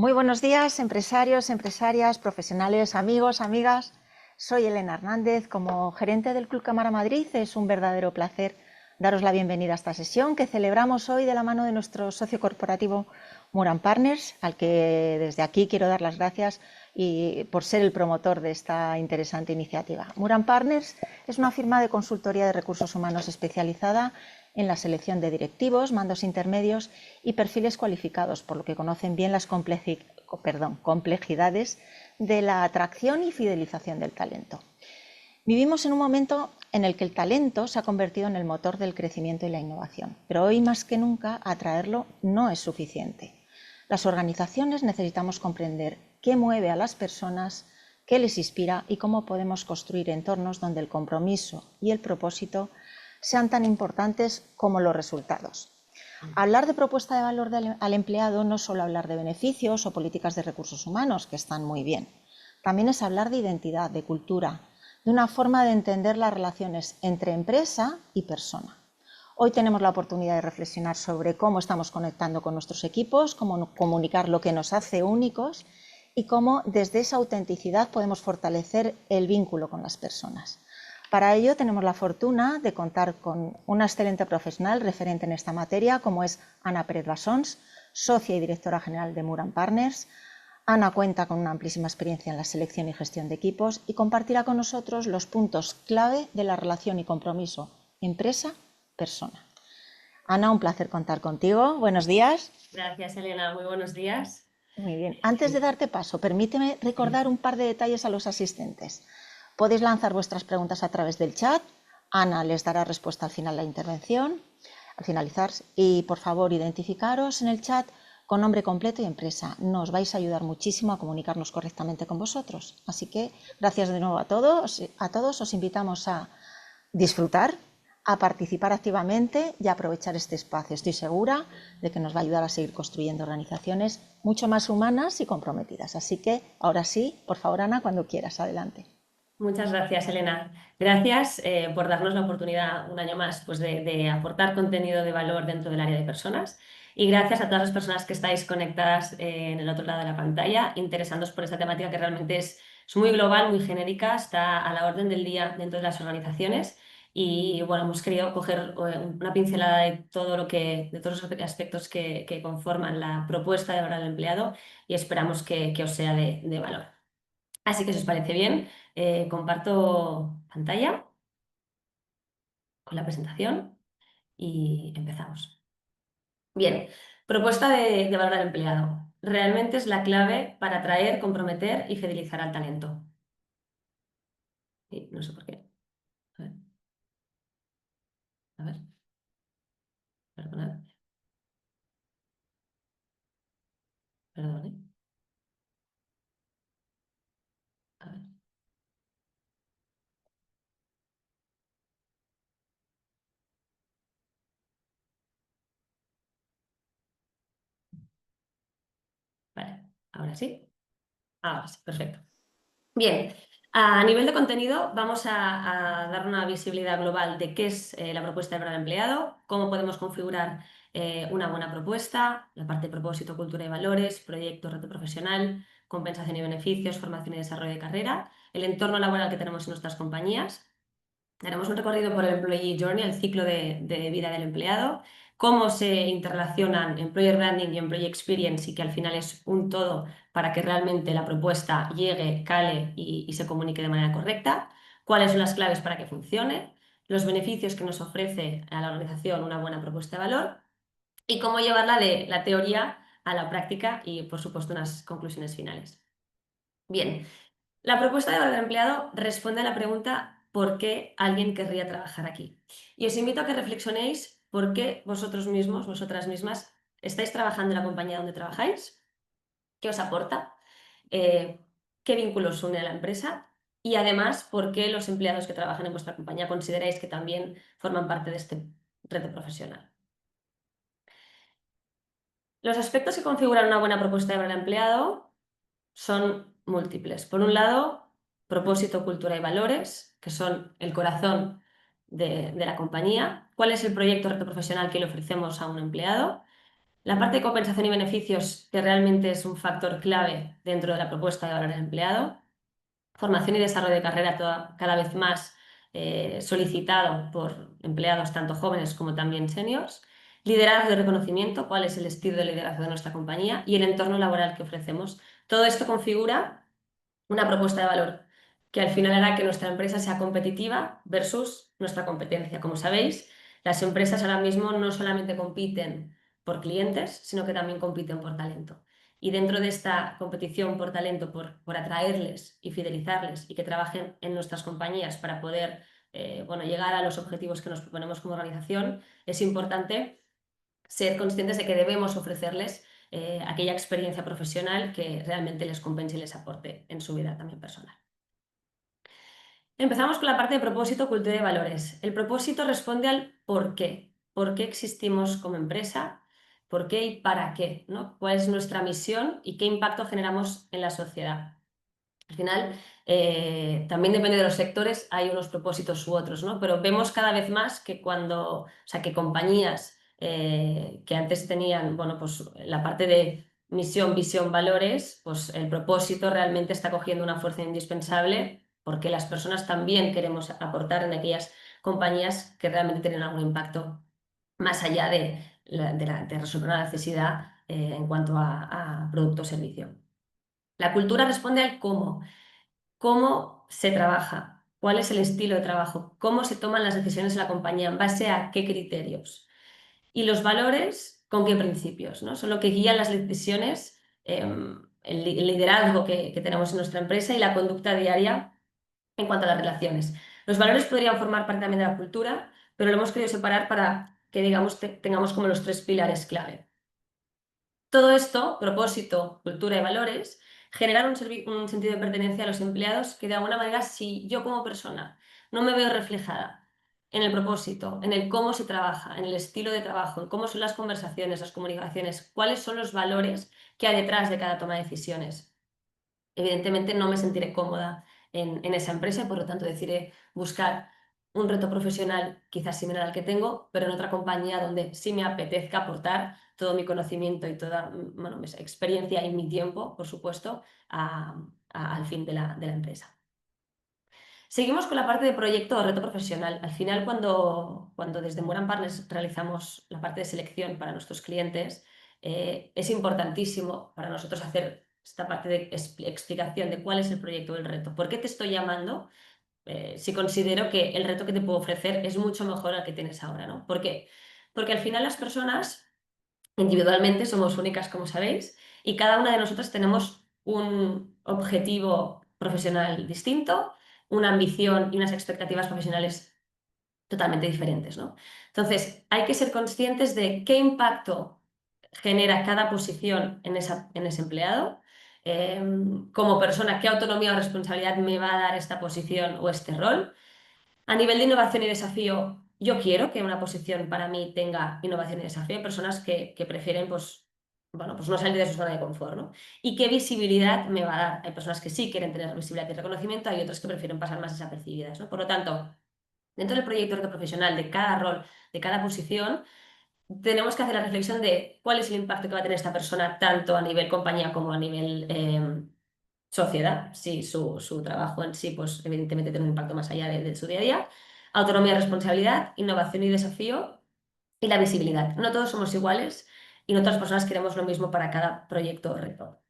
Muy buenos días, empresarios, empresarias, profesionales, amigos, amigas. Soy Elena Hernández. Como gerente del Club Cámara Madrid, es un verdadero placer daros la bienvenida a esta sesión que celebramos hoy de la mano de nuestro socio corporativo Muran Partners, al que desde aquí quiero dar las gracias por ser el promotor de esta interesante iniciativa. Muran Partners es una firma de consultoría de recursos humanos especializada en la selección de directivos, mandos intermedios y perfiles cualificados, por lo que conocen bien las complejidades de la atracción y fidelización del talento. Vivimos en un momento en el que el talento se ha convertido en el motor del crecimiento y la innovación, pero hoy más que nunca atraerlo no es suficiente. Las organizaciones necesitamos comprender qué mueve a las personas, qué les inspira y cómo podemos construir entornos donde el compromiso y el propósito sean tan importantes como los resultados. Hablar de propuesta de valor al empleado no es solo hablar de beneficios o políticas de recursos humanos, que están muy bien. También es hablar de identidad, de cultura, de una forma de entender las relaciones entre empresa y persona. Hoy tenemos la oportunidad de reflexionar sobre cómo estamos conectando con nuestros equipos, cómo comunicar lo que nos hace únicos y cómo desde esa autenticidad podemos fortalecer el vínculo con las personas. Para ello tenemos la fortuna de contar con una excelente profesional referente en esta materia, como es Ana Pérez Basons, socia y directora general de Muran Partners. Ana cuenta con una amplísima experiencia en la selección y gestión de equipos y compartirá con nosotros los puntos clave de la relación y compromiso empresa-persona. Ana, un placer contar contigo. Buenos días. Gracias, Elena. Muy buenos días. Muy bien. Antes de darte paso, permíteme recordar un par de detalles a los asistentes. Podéis lanzar vuestras preguntas a través del chat. Ana les dará respuesta al final de la intervención, al finalizar. Y por favor, identificaros en el chat con nombre completo y empresa. Nos vais a ayudar muchísimo a comunicarnos correctamente con vosotros. Así que gracias de nuevo a todos. Os invitamos a disfrutar, a participar activamente y a aprovechar este espacio. Estoy segura de que nos va a ayudar a seguir construyendo organizaciones mucho más humanas y comprometidas. Así que ahora sí, por favor, Ana, cuando quieras, adelante. Muchas gracias, Elena. Gracias por darnos la oportunidad un año más pues, de aportar contenido de valor dentro del área de personas. Y gracias a todas las personas que estáis conectadas en el otro lado de la pantalla, interesándoos por esta temática que realmente es muy global, muy genérica, está a la orden del día dentro de las organizaciones. Y bueno, hemos querido coger una pincelada de todo de todos los aspectos que conforman la propuesta de valor al empleado y esperamos que os sea de valor. Así que si os parece bien, comparto pantalla con la presentación y empezamos. Bien, propuesta de valor al empleado. Realmente es la clave para atraer, comprometer y fidelizar al talento. No sé por qué. A ver, perdonad. Perdón, ¿eh? A ver. Vale, ahora sí. Ahora sí, perfecto. Bien, a nivel de contenido vamos a dar una visibilidad global de qué es la propuesta de valor al empleado, cómo podemos configurar una buena propuesta, la parte de propósito, cultura y valores, proyecto, reto profesional, compensación y beneficios, formación y desarrollo de carrera, el entorno laboral que tenemos en nuestras compañías. Haremos un recorrido por el Employee Journey, el ciclo de vida del empleado, cómo se interrelacionan Employer Branding y Employee Experience y que al final es un todo para que realmente la propuesta llegue, cale y se comunique de manera correcta, cuáles son las claves para que funcione, los beneficios que nos ofrece a la organización una buena propuesta de valor y cómo llevarla de la teoría a la práctica y, por supuesto, unas conclusiones finales. Bien, la propuesta de valor del empleado responde a la pregunta ¿por qué alguien querría trabajar aquí? Y os invito a que reflexionéis por qué vosotros mismos, vosotras mismas, estáis trabajando en la compañía donde trabajáis, qué os aporta, qué vínculos os une a la empresa y además por qué los empleados que trabajan en vuestra compañía consideráis que también forman parte de este reto profesional. Los aspectos que configuran una buena propuesta de valor al empleado son múltiples. Por un lado, propósito, cultura y valores, que son el corazón de la compañía. ¿Cuál es el proyecto reto profesional que le ofrecemos a un empleado? La parte de compensación y beneficios, que realmente es un factor clave dentro de la propuesta de valor del empleado. Formación y desarrollo de carrera cada vez más solicitado por empleados tanto jóvenes como también seniors. Liderazgo y reconocimiento, cuál es el estilo de liderazgo de nuestra compañía y el entorno laboral que ofrecemos. Todo esto configura una propuesta de valor que al final hará que nuestra empresa sea competitiva versus nuestra competencia. Como sabéis, las empresas ahora mismo no solamente compiten por clientes, sino que también compiten por talento. Y dentro de esta competición por talento, por atraerles y fidelizarles y que trabajen en nuestras compañías para poder llegar a los objetivos que nos proponemos como organización, es importante ser conscientes de que debemos ofrecerles aquella experiencia profesional que realmente les compense y les aporte en su vida también personal. Empezamos con la parte de propósito, cultura y valores. El propósito responde al por qué. ¿Por qué existimos como empresa? ¿Por qué y para qué? ¿No? ¿Cuál es nuestra misión y qué impacto generamos en la sociedad? Al final, también depende de los sectores, hay unos propósitos u otros, ¿no? Pero vemos cada vez más que que compañías que antes tenían, bueno, pues la parte de misión, visión, valores, pues el propósito realmente está cogiendo una fuerza indispensable porque las personas también queremos aportar en aquellas compañías que realmente tienen algún impacto más allá de resolver una necesidad en cuanto a producto o servicio. La cultura responde al cómo. ¿Cómo se trabaja? ¿Cuál es el estilo de trabajo? ¿Cómo se toman las decisiones en la compañía? ¿En base a qué criterios? Y los valores, ¿con qué principios? ¿No? Son lo que guían las decisiones, el liderazgo que tenemos en nuestra empresa y la conducta diaria en cuanto a las relaciones. Los valores podrían formar parte también de la cultura, pero lo hemos querido separar para que, digamos, tengamos como los tres pilares clave. Todo esto, propósito, cultura y valores, generan un sentido de pertenencia a los empleados que de alguna manera, si yo como persona no me veo reflejada en el propósito, en el cómo se trabaja, en el estilo de trabajo, en cómo son las conversaciones, las comunicaciones, cuáles son los valores que hay detrás de cada toma de decisiones, evidentemente no me sentiré cómoda en esa empresa y por lo tanto decidiré buscar un reto profesional quizás similar al que tengo, pero en otra compañía donde sí me apetezca aportar todo mi conocimiento y toda mi experiencia y mi tiempo, por supuesto, al fin de la empresa. Seguimos con la parte de proyecto o reto profesional. Al final, cuando desde Moran Partners realizamos la parte de selección para nuestros clientes, es importantísimo para nosotros hacer esta parte de explicación de cuál es el proyecto o el reto. ¿Por qué te estoy llamando? Si considero que el reto que te puedo ofrecer es mucho mejor al que tienes ahora, ¿no? ¿Por qué? Porque al final las personas individualmente somos únicas, como sabéis, y cada una de nosotras tenemos un objetivo profesional distinto, una ambición y unas expectativas profesionales totalmente diferentes, ¿no? Entonces, hay que ser conscientes de qué impacto genera cada posición en ese empleado, como persona, qué autonomía o responsabilidad me va a dar esta posición o este rol. A nivel de innovación y desafío, yo quiero que una posición para mí tenga innovación y desafío. Hay personas que prefieren, pues, bueno, pues no salir de su zona de confort, ¿no? ¿Y qué visibilidad me va a dar? Hay personas que sí quieren tener visibilidad y reconocimiento, hay otras que prefieren pasar más desapercibidas, ¿no? Por lo tanto, dentro del proyecto de reto profesional, de cada rol, de cada posición, tenemos que hacer la reflexión de cuál es el impacto que va a tener esta persona, tanto a nivel compañía como a nivel sociedad. Si su trabajo en sí, pues evidentemente tiene un impacto más allá de su día a día. Autonomía, responsabilidad, innovación y desafío y la visibilidad. No todos somos iguales y no todas las personas queremos lo mismo para cada proyecto o reto.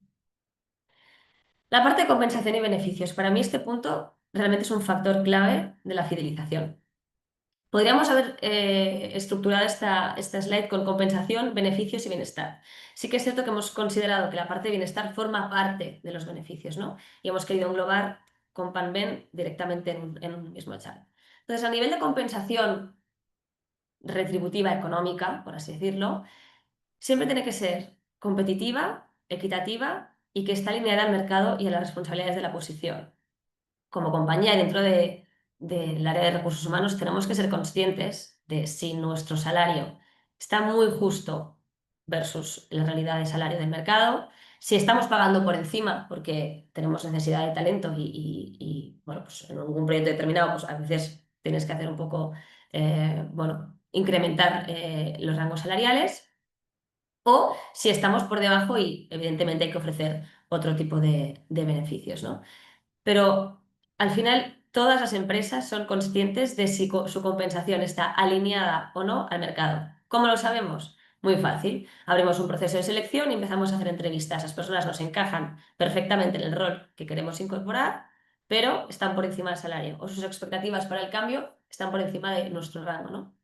La parte de compensación y beneficios. Para mí este punto realmente es un factor clave de la fidelización. Podríamos haber estructurado esta slide con compensación, beneficios y bienestar. Sí que es cierto que hemos considerado que la parte de bienestar forma parte de los beneficios, ¿no? Y hemos querido englobar con PanBen directamente en un mismo chat. Entonces, a nivel de compensación retributiva económica, por así decirlo, siempre tiene que ser competitiva, equitativa y que está alineada al mercado y a las responsabilidades de la posición. Como compañía y dentro del área de recursos humanos tenemos que ser conscientes de si nuestro salario está muy justo versus la realidad de salario del mercado, si estamos pagando por encima porque tenemos necesidad de talento bueno, pues en algún proyecto determinado, pues a veces tienes que hacer un poco, bueno, incrementar los rangos salariales. o si estamos por debajo y evidentemente hay que ofrecer otro tipo de beneficios, ¿no? Pero al final todas las empresas son conscientes de si su compensación está alineada o no al mercado. ¿Cómo lo sabemos? Muy fácil. Abrimos un proceso de selección y empezamos a hacer entrevistas. Las personas nos encajan perfectamente en el rol que queremos incorporar, pero están por encima del salario o sus expectativas para el cambio están por encima de nuestro rango, ¿no?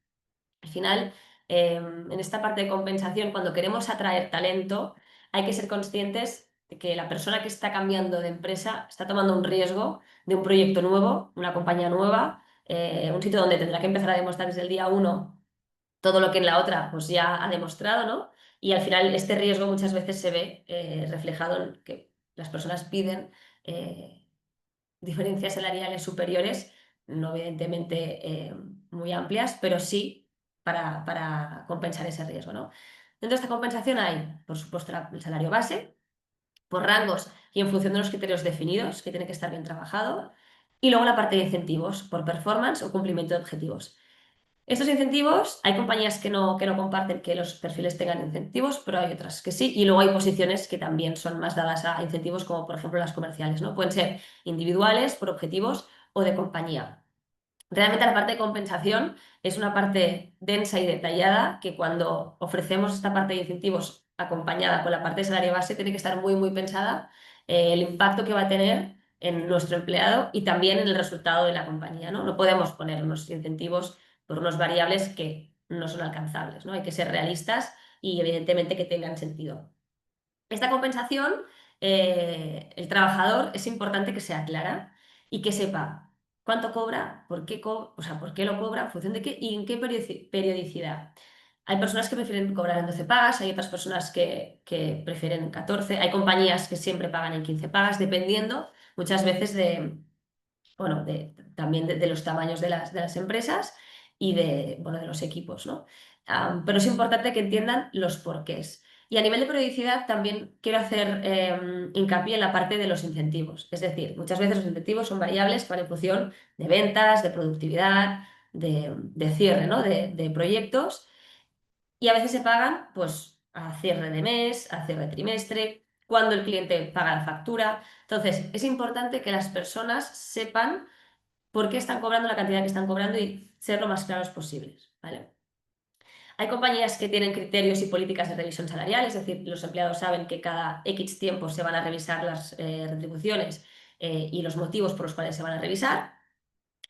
Al final, en esta parte de compensación, cuando queremos atraer talento, hay que ser conscientes de que la persona que está cambiando de empresa está tomando un riesgo de un proyecto nuevo, una compañía nueva, un sitio donde tendrá que empezar a demostrar desde el día uno todo lo que en la otra pues ya ha demostrado, ¿no? Y al final este riesgo muchas veces se ve reflejado en que las personas piden diferencias salariales superiores, no evidentemente muy amplias, pero sí para compensar ese riesgo, ¿no? Dentro de esta compensación hay, por supuesto, el salario base, por rangos y en función de los criterios definidos, que tiene que estar bien trabajado, y luego la parte de incentivos, por performance o cumplimiento de objetivos. Estos incentivos, hay compañías que no comparten que los perfiles tengan incentivos, pero hay otras que sí. Y luego hay posiciones que también son más dadas a incentivos, como por ejemplo las comerciales, ¿no? Pueden ser individuales, por objetivos o de compañía. Realmente la parte de compensación es una parte densa y detallada que cuando ofrecemos esta parte de incentivos acompañada con la parte de salario base tiene que estar muy, muy pensada el impacto que va a tener en nuestro empleado y también en el resultado de la compañía, ¿no? No podemos poner unos incentivos por unos variables que no son alcanzables, ¿no? Hay que ser realistas y evidentemente que tengan sentido. Esta compensación, el trabajador es importante que sea clara y que sepa cuánto cobra, o sea, por qué lo cobra, en función de qué y en qué periodicidad. Hay personas que prefieren cobrar en 12 pagas, hay otras personas que prefieren en 14, hay compañías que siempre pagan en 15 pagas, dependiendo muchas veces de, bueno, también de los tamaños de las empresas y bueno, de los equipos, ¿no? Pero es importante que entiendan los porqués. Y a nivel de periodicidad también quiero hacer hincapié en la parte de los incentivos. Es decir, muchas veces los incentivos son variables que van en función de ventas, de productividad, de cierre, ¿no? de proyectos y a veces se pagan pues a cierre de mes, a cierre de trimestre, cuando el cliente paga la factura. Entonces, es importante que las personas sepan por qué están cobrando la cantidad que están cobrando y ser lo más claros posibles, ¿vale? Hay compañías que tienen criterios y políticas de revisión salarial, es decir, los empleados saben que cada X tiempo se van a revisar las retribuciones y los motivos por los cuales se van a revisar.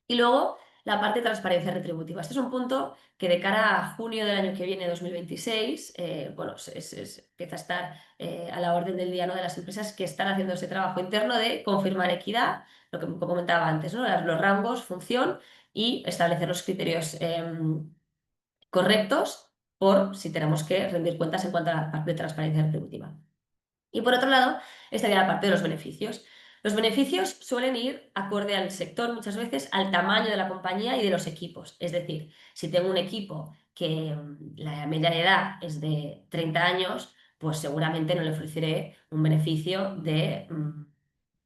Y luego la parte de transparencia retributiva. Este es un punto que de cara a junio del año que viene, 2026, bueno, empieza a estar a la orden del día, ¿no? de las empresas que están haciendo ese trabajo interno de confirmar equidad, lo que comentaba antes, ¿no? Los rangos, función y establecer los criterios correctos por si tenemos que rendir cuentas en cuanto a la parte de transparencia retributiva. Y por otro lado, estaría la parte de los beneficios. Los beneficios suelen ir acorde al sector, muchas veces al tamaño de la compañía y de los equipos. Es decir, si tengo un equipo que la media de edad es de 30 años, pues seguramente no le ofreceré un beneficio de,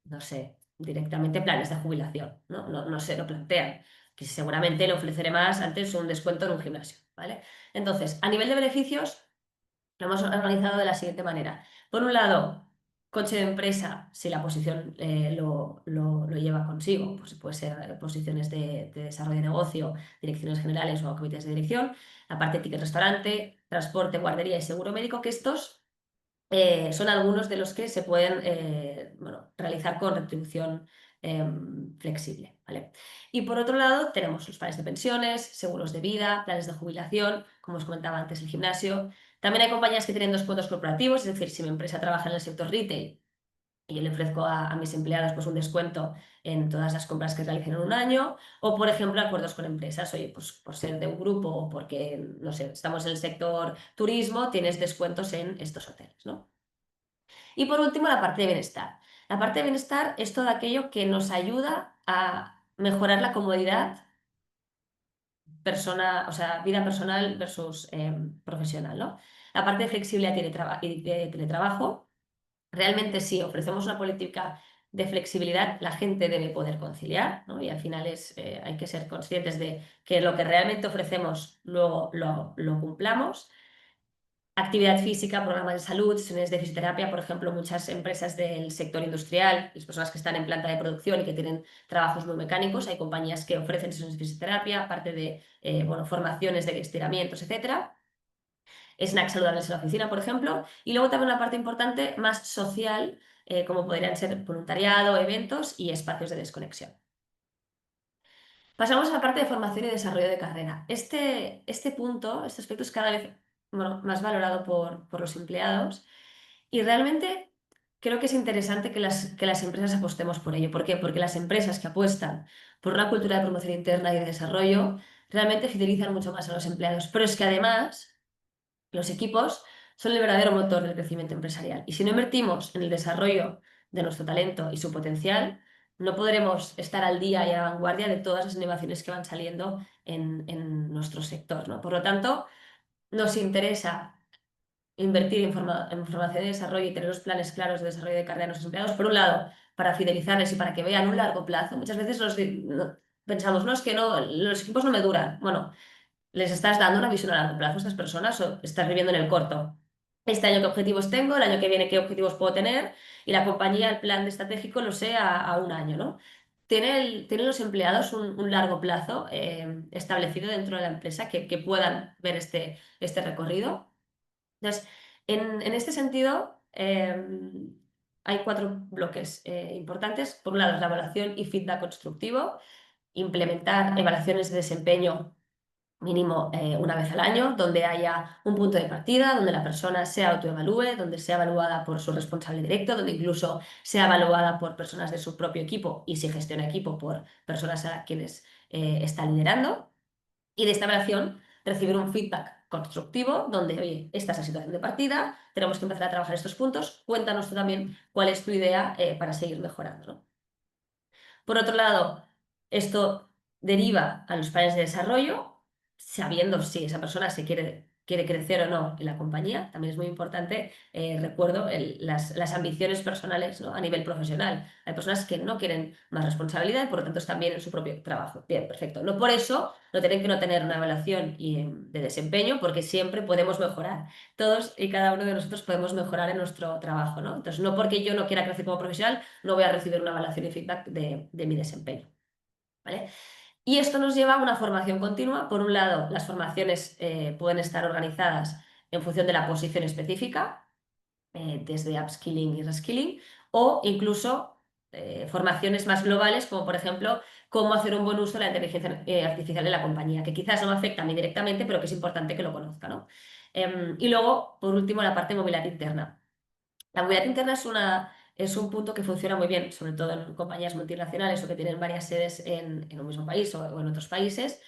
no sé, directamente planes de jubilación. No se lo plantean. Que seguramente le ofreceré más antes un descuento en un gimnasio, ¿vale? Entonces, a nivel de beneficios, lo hemos organizado de la siguiente manera. Por un lado, coche de empresa, si la posición lo lleva consigo, pues puede ser posiciones de desarrollo de negocio, direcciones generales o comités de dirección. La parte de ticket restaurante, transporte, guardería y seguro médico, que estos son algunos de los que se pueden bueno, realizar con retribución flexible, ¿vale? Y por otro lado, tenemos los planes de pensiones, seguros de vida, planes de jubilación, como os comentaba antes, el gimnasio. También hay compañías que tienen descuentos corporativos, es decir, si mi empresa trabaja en el sector retail y yo le ofrezco a mis empleados pues, un descuento en todas las compras que realicen en un año, o por ejemplo acuerdos con empresas, oye, pues por ser de un grupo o porque, no sé, estamos en el sector turismo, tienes descuentos en estos hoteles, ¿no? Y por último, la parte de bienestar. La parte de bienestar es todo aquello que nos ayuda a mejorar la comodidad o sea, vida personal versus profesional, ¿no? La parte de flexibilidad y de teletrabajo, realmente sí, ofrecemos una política de flexibilidad, la gente debe poder conciliar, ¿no? Y al final hay que ser conscientes de que lo que realmente ofrecemos luego lo cumplamos. actividad física, programas de salud, sesiones de fisioterapia, por ejemplo, muchas empresas del sector industrial, las personas que están en planta de producción y que tienen trabajos muy mecánicos, hay compañías que ofrecen sesiones de fisioterapia, aparte de bueno, formaciones de estiramientos, etcétera. Snacks saludables en la oficina, por ejemplo, y luego también una parte importante más social, como podrían ser voluntariado, eventos y espacios de desconexión. Pasamos a la parte de formación y desarrollo de carrera. Este punto, este aspecto es cada vez bueno, más valorado por los empleados y realmente creo que es interesante que las empresas apostemos por ello. ¿Por qué? Porque las empresas que apuestan por una cultura de promoción interna y de desarrollo realmente fidelizan mucho más a los empleados. Pero es que además los equipos son el verdadero motor del crecimiento empresarial. Y si no invertimos en el desarrollo de nuestro talento y su potencial, no podremos estar al día y a la vanguardia de todas las innovaciones que van saliendo en nuestro sector, ¿no? Por lo tanto, nos interesa invertir en formación y desarrollo y tener los planes claros de desarrollo de carrera de nuestros empleados, por un lado, para fidelizarles y para que vean un largo plazo. Muchas veces pensamos, no, es que no, los equipos no me duran. Bueno, les estás dando una visión a largo plazo a estas personas o estás viviendo en el corto. Este año qué objetivos tengo, el año que viene qué objetivos puedo tener y la compañía, el plan estratégico lo sé a un año, ¿no? ¿Tienen los empleados un largo plazo establecido dentro de la empresa que puedan ver este recorrido? Entonces, en este sentido, hay 4 bloques importantes. Por un lado, es la evaluación y feedback constructivo, implementar evaluaciones de desempeño mínimo una vez al año, donde haya un punto de partida, donde la persona se autoevalúe, donde sea evaluada por su responsable directo, donde incluso sea evaluada por personas de su propio equipo y si gestiona equipo por personas a quienes está liderando. Y de esta evaluación recibir un feedback constructivo donde, oye, esta es la situación de partida, tenemos que empezar a trabajar estos puntos, cuéntanos tú también cuál es tu idea para seguir mejorando, ¿no? Por otro lado, esto deriva a los planes de desarrollo, sabiendo si esa persona quiere crecer o no en la compañía. También es muy importante, recuerdo, las ambiciones personales, ¿no? A nivel profesional. Hay personas que no quieren más responsabilidad y por lo tanto están bien en su propio trabajo. Bien, perfecto. No por eso no tienen que no tener una evaluación de desempeño, porque siempre podemos mejorar. Todos y cada uno de nosotros podemos mejorar en nuestro trabajo, ¿no? Entonces, no porque yo no quiera crecer como profesional, no voy a recibir una evaluación y feedback de mi desempeño. ¿Vale? Y esto nos lleva a una formación continua. Por un lado, las formaciones pueden estar organizadas en función de la posición específica, desde upskilling y reskilling, o incluso formaciones más globales, como por ejemplo, cómo hacer un buen uso de la inteligencia artificial en la compañía, que quizás no me afecta a mí directamente, pero que es importante que lo conozca, ¿no? Y luego, por último, la parte de movilidad interna. La movilidad interna es un punto que funciona muy bien, sobre todo en compañías multinacionales o que tienen varias sedes en un mismo país o en otros países,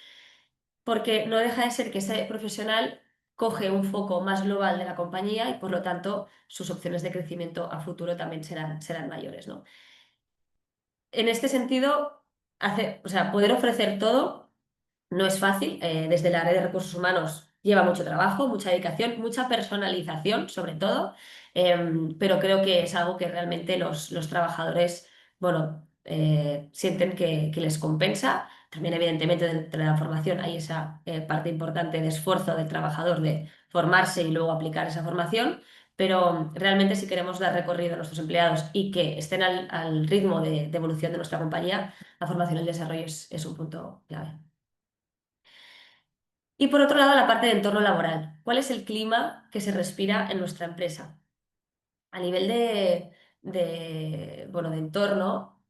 porque no deja de ser que ese profesional coge un foco más global de la compañía y por lo tanto sus opciones de crecimiento a futuro también serán mayores, ¿no? En este sentido, o sea, poder ofrecer todo no es fácil. Desde el área de recursos humanos lleva mucho trabajo, mucha dedicación, mucha personalización sobre todo, pero creo que es algo que realmente los trabajadores, bueno, sienten que les compensa. También evidentemente dentro de la formación hay esa parte importante de esfuerzo del trabajador de formarse y luego aplicar esa formación. Pero realmente si queremos dar recorrido a nuestros empleados y que estén al ritmo de evolución de nuestra compañía, la formación y el desarrollo es un punto clave. Y por otro lado, la parte de entorno laboral. ¿Cuál es el clima que se respira en nuestra empresa? A nivel bueno, de entorno,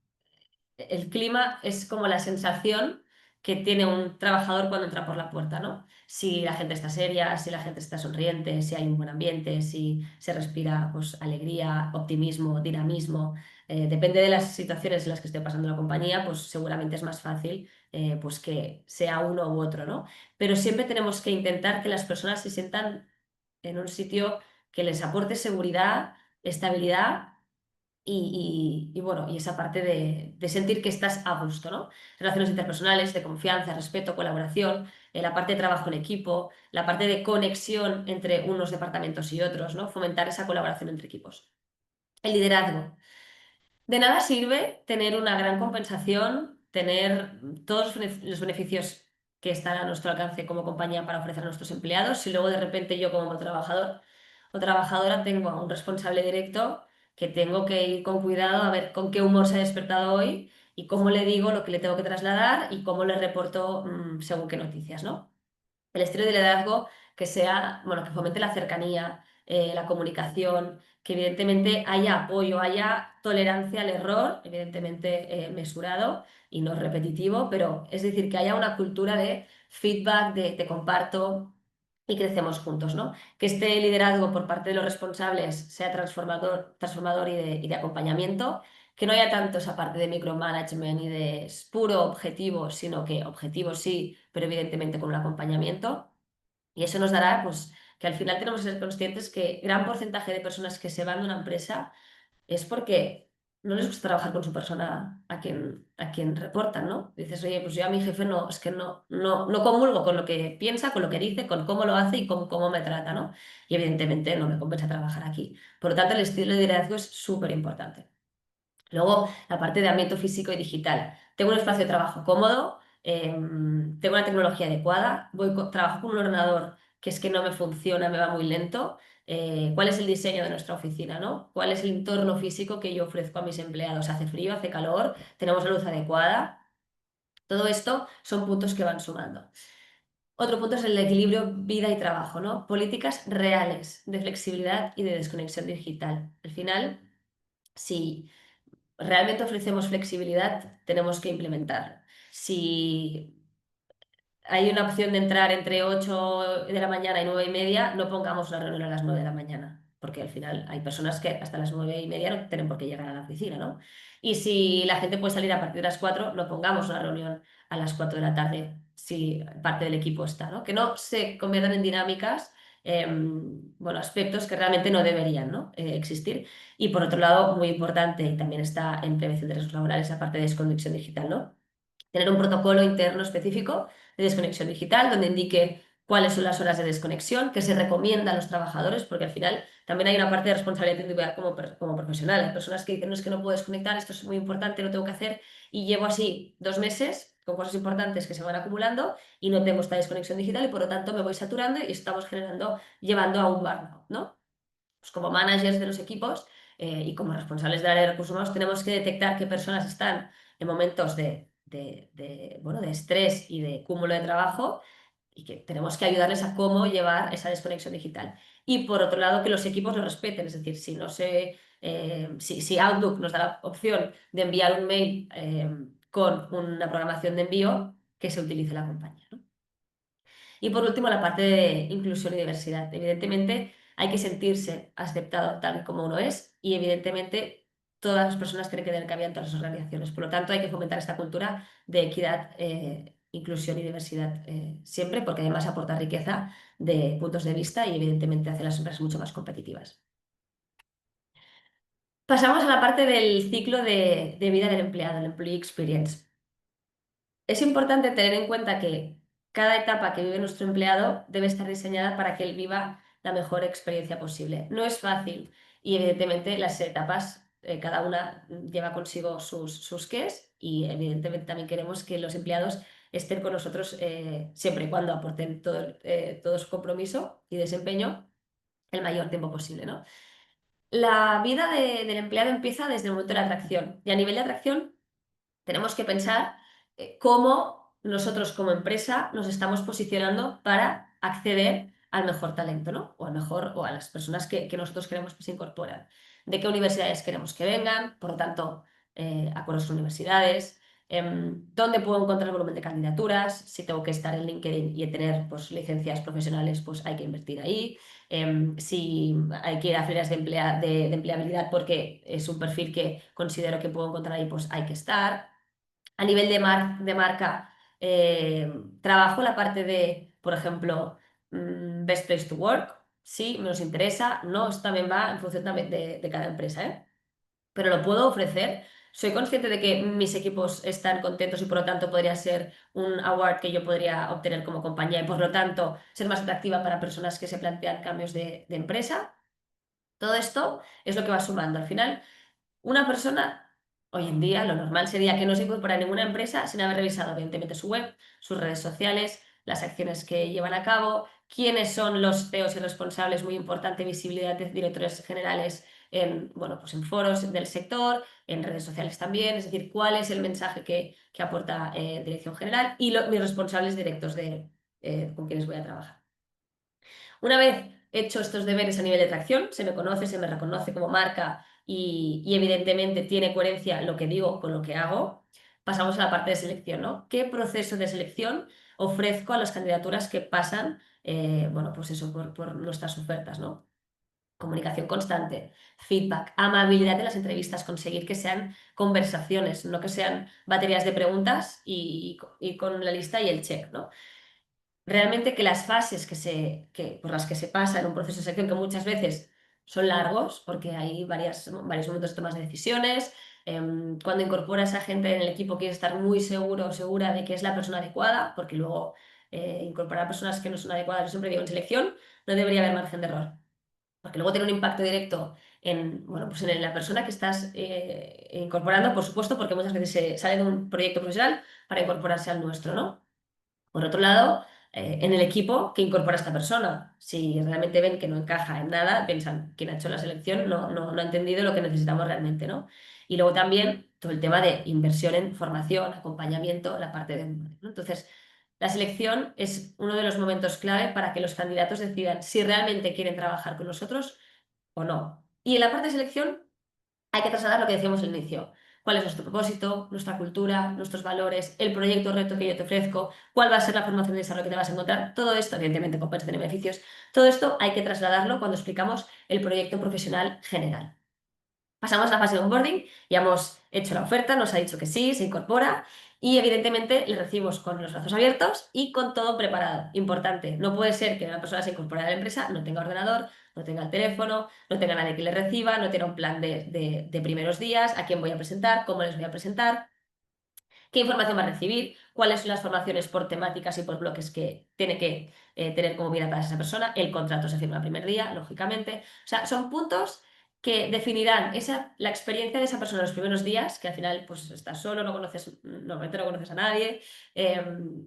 el clima es como la sensación que tiene un trabajador cuando entra por la puerta, ¿no? Si la gente está seria, si la gente está sonriente, si hay un buen ambiente, si se respira pues, alegría, optimismo, dinamismo. Depende de las situaciones en las que esté pasando la compañía, pues seguramente es más fácil pues que sea uno u otro, ¿no? Pero siempre tenemos que intentar que las personas se sientan en un sitio que les aporte seguridad, estabilidad bueno, y esa parte de sentir que estás a gusto, ¿no? Relaciones interpersonales, de confianza, respeto, colaboración, la parte de trabajo en equipo, la parte de conexión entre unos departamentos y otros, ¿no? Fomentar esa colaboración entre equipos. El liderazgo. De nada sirve tener una gran compensación, tener todos los beneficios que están a nuestro alcance como compañía para ofrecer a nuestros empleados, si luego de repente yo como trabajador o trabajadora tengo a un responsable directo que tengo que ir con cuidado a ver con qué humor se ha despertado hoy y cómo le digo lo que le tengo que trasladar y cómo le reporto según qué noticias, ¿no? El estilo de liderazgo que sea, bueno, que fomente la cercanía, la comunicación, que evidentemente haya apoyo, haya tolerancia al error, evidentemente mesurado y no repetitivo, pero es decir, que haya una cultura de feedback, de te comparto y crecemos juntos, ¿no? Que este liderazgo por parte de los responsables sea transformador y de acompañamiento, que no haya tanto esa parte de micromanagement y de puro objetivo, sino que objetivos sí, pero evidentemente con un acompañamiento. Y eso nos dará, pues, que al final tenemos que ser conscientes que gran porcentaje de personas que se van de una empresa es porque no les gusta trabajar con su persona a quien reportan, ¿no? Dices, oye, pues yo a mi jefe no, es que no comulgo con lo que piensa, con lo que dice, con cómo lo hace y con cómo me trata, ¿no? Y evidentemente no me compensa trabajar aquí. Por lo tanto, el estilo de liderazgo es súper importante. Luego, la parte de ámbito físico y digital. Tengo un espacio de trabajo cómodo, tengo una tecnología adecuada, trabajo con un ordenador que es que no me funciona, me va muy lento. ¿Cuál es el diseño de nuestra oficina, ¿no? ¿Cuál es el entorno físico que yo ofrezco a mis empleados? ¿Hace frío? ¿Hace calor? ¿Tenemos la luz adecuada? Todo esto son puntos que van sumando. Otro punto es el equilibrio vida y trabajo, ¿no? Políticas reales de flexibilidad y de desconexión digital. Al final, si realmente ofrecemos flexibilidad, tenemos que implementar. Si hay una opción de entrar entre 8 de la mañana y 9:30, no pongamos la reunión a las 9 de la mañana, porque al final hay personas que hasta las 9:30 no tienen por qué llegar a la oficina, ¿no? Y si la gente puede salir a partir de las 4, no pongamos una reunión a las 4 de la tarde, si parte del equipo está, ¿no? Que no se conviertan en dinámicas, bueno, aspectos que realmente no deberían, ¿no? Existir. Y por otro lado, muy importante, y también está en prevención de riesgos laborales, la parte de desconexión digital, ¿no? Tener un protocolo interno específico de desconexión digital donde indique cuáles son las horas de desconexión, que se recomienda a los trabajadores, porque al final también hay una parte de responsabilidad individual como profesional. Hay personas que dicen, no, es que no puedo desconectar, esto es muy importante, lo tengo que hacer, y llevo así 2 meses con cosas importantes que se van acumulando y no tengo esta desconexión digital y por lo tanto me voy saturando y estamos llevando a un burnout, ¿no? Pues como managers de los equipos y como responsables del área de recursos humanos tenemos que detectar qué personas están en momentos bueno, de estrés y de cúmulo de trabajo y que tenemos que ayudarles a cómo llevar esa desconexión digital. Y por otro lado, que los equipos lo respeten, es decir, si Outlook nos da la opción de enviar un mail con una programación de envío, que se utilice la compañía, ¿no? Y por último, la parte de inclusión y diversidad. Evidentemente, hay que sentirse aceptado tal y como uno es y evidentemente todas las personas tienen que tener cabida en todas las organizaciones. Por lo tanto, hay que fomentar esta cultura de equidad, inclusión y diversidad siempre, porque además aporta riqueza de puntos de vista y evidentemente hace las empresas mucho más competitivas. Pasamos a la parte del ciclo de vida del empleado, el Employee Experience. Es importante tener en cuenta que cada etapa que vive nuestro empleado debe estar diseñada para que él viva la mejor experiencia posible. No es fácil y evidentemente las etapas, cada una lleva consigo sus qués y evidentemente también queremos que los empleados estén con nosotros siempre y cuando aporten todo su compromiso y desempeño el mayor tiempo posible, ¿no? La vida del empleado empieza desde el momento de la atracción y a nivel de atracción tenemos que pensar cómo nosotros como empresa nos estamos posicionando para acceder al mejor talento, ¿no? O al mejor, o a las personas que nosotros queremos que se incorporan. De qué universidades queremos que vengan, por lo tanto, acuerdos con universidades, dónde puedo encontrar el volumen de candidaturas, si tengo que estar en LinkedIn y tener pues, licencias profesionales, pues hay que invertir ahí. Si hay que ir a ferias de empleabilidad porque es un perfil que considero que puedo encontrar ahí, pues hay que estar. A nivel de marca, trabajo la parte de, por ejemplo, Best Place to Work. Sí, nos interesa. No, esto también va en función también de cada empresa, ¿eh? Pero lo puedo ofrecer. Soy consciente de que mis equipos están contentos y por lo tanto podría ser un award que yo podría obtener como compañía y por lo tanto ser más atractiva para personas que se plantean cambios de empresa. Todo esto es lo que va sumando. Al final, una persona, hoy en día, lo normal sería que no se incorpora a ninguna empresa sin haber revisado, evidentemente, su web, sus redes sociales, las acciones que llevan a cabo, quiénes son los CEOs y responsables, muy importante, visibilidad de directores generales en, bueno, pues en foros del sector, en redes sociales también, es decir, cuál es el mensaje que aporta dirección general y mis responsables directos con quienes voy a trabajar. Una vez hecho estos deberes a nivel de tracción, se me conoce, se me reconoce como marca y evidentemente tiene coherencia lo que digo con lo que hago, pasamos a la parte de selección, ¿no? ¿Qué proceso de selección ofrezco a las candidaturas que pasan, bueno, pues eso, por nuestras ofertas, ¿no? Comunicación constante, feedback, amabilidad en las entrevistas, conseguir que sean conversaciones, no que sean baterías de preguntas y con la lista y el check, ¿no? Realmente que las fases por las que se pasa en un proceso de selección, que muchas veces son largos, porque hay varios momentos de tomas de decisiones, cuando incorporas a gente en el equipo quieres estar muy seguro o segura de que es la persona adecuada, porque luego incorporar a personas que no son adecuadas, yo siempre digo, en selección no debería haber margen de error, porque luego tiene un impacto directo en, bueno, pues en la persona que estás incorporando, por supuesto, porque muchas veces se sale de un proyecto profesional para incorporarse al nuestro, ¿no? Por otro lado, en el equipo que incorpora a esta persona. Si realmente ven que no encaja en nada, piensan, quien ha hecho la selección no ha entendido lo que necesitamos realmente, ¿no? Y luego también todo el tema de inversión en formación, acompañamiento, la parte de... ¿no? Entonces, la selección es uno de los momentos clave para que los candidatos decidan si realmente quieren trabajar con nosotros o no. Y en la parte de selección hay que trasladar lo que decíamos al inicio. ¿Cuál es nuestro propósito, nuestra cultura, nuestros valores, el proyecto o reto que yo te ofrezco? ¿Cuál va a ser la formación de desarrollo que te vas a encontrar? Todo esto, evidentemente, compensación y beneficios. Todo esto hay que trasladarlo cuando explicamos el proyecto profesional general. Pasamos a la fase de onboarding, ya hemos hecho la oferta, nos ha dicho que sí, se incorpora y evidentemente le recibimos con los brazos abiertos y con todo preparado. Importante, no puede ser que una persona se incorpore a la empresa, no tenga ordenador, no tenga el teléfono, no tenga nadie que le reciba, no tenga un plan de primeros días, a quién voy a presentar, cómo les voy a presentar, qué información va a recibir, cuáles son las formaciones por temáticas y por bloques que tiene que tener como vida para esa persona. El contrato se firma el primer día, lógicamente. O sea, son puntos que definirán la experiencia de esa persona en los primeros días, que al final pues estás solo, normalmente no conoces a nadie.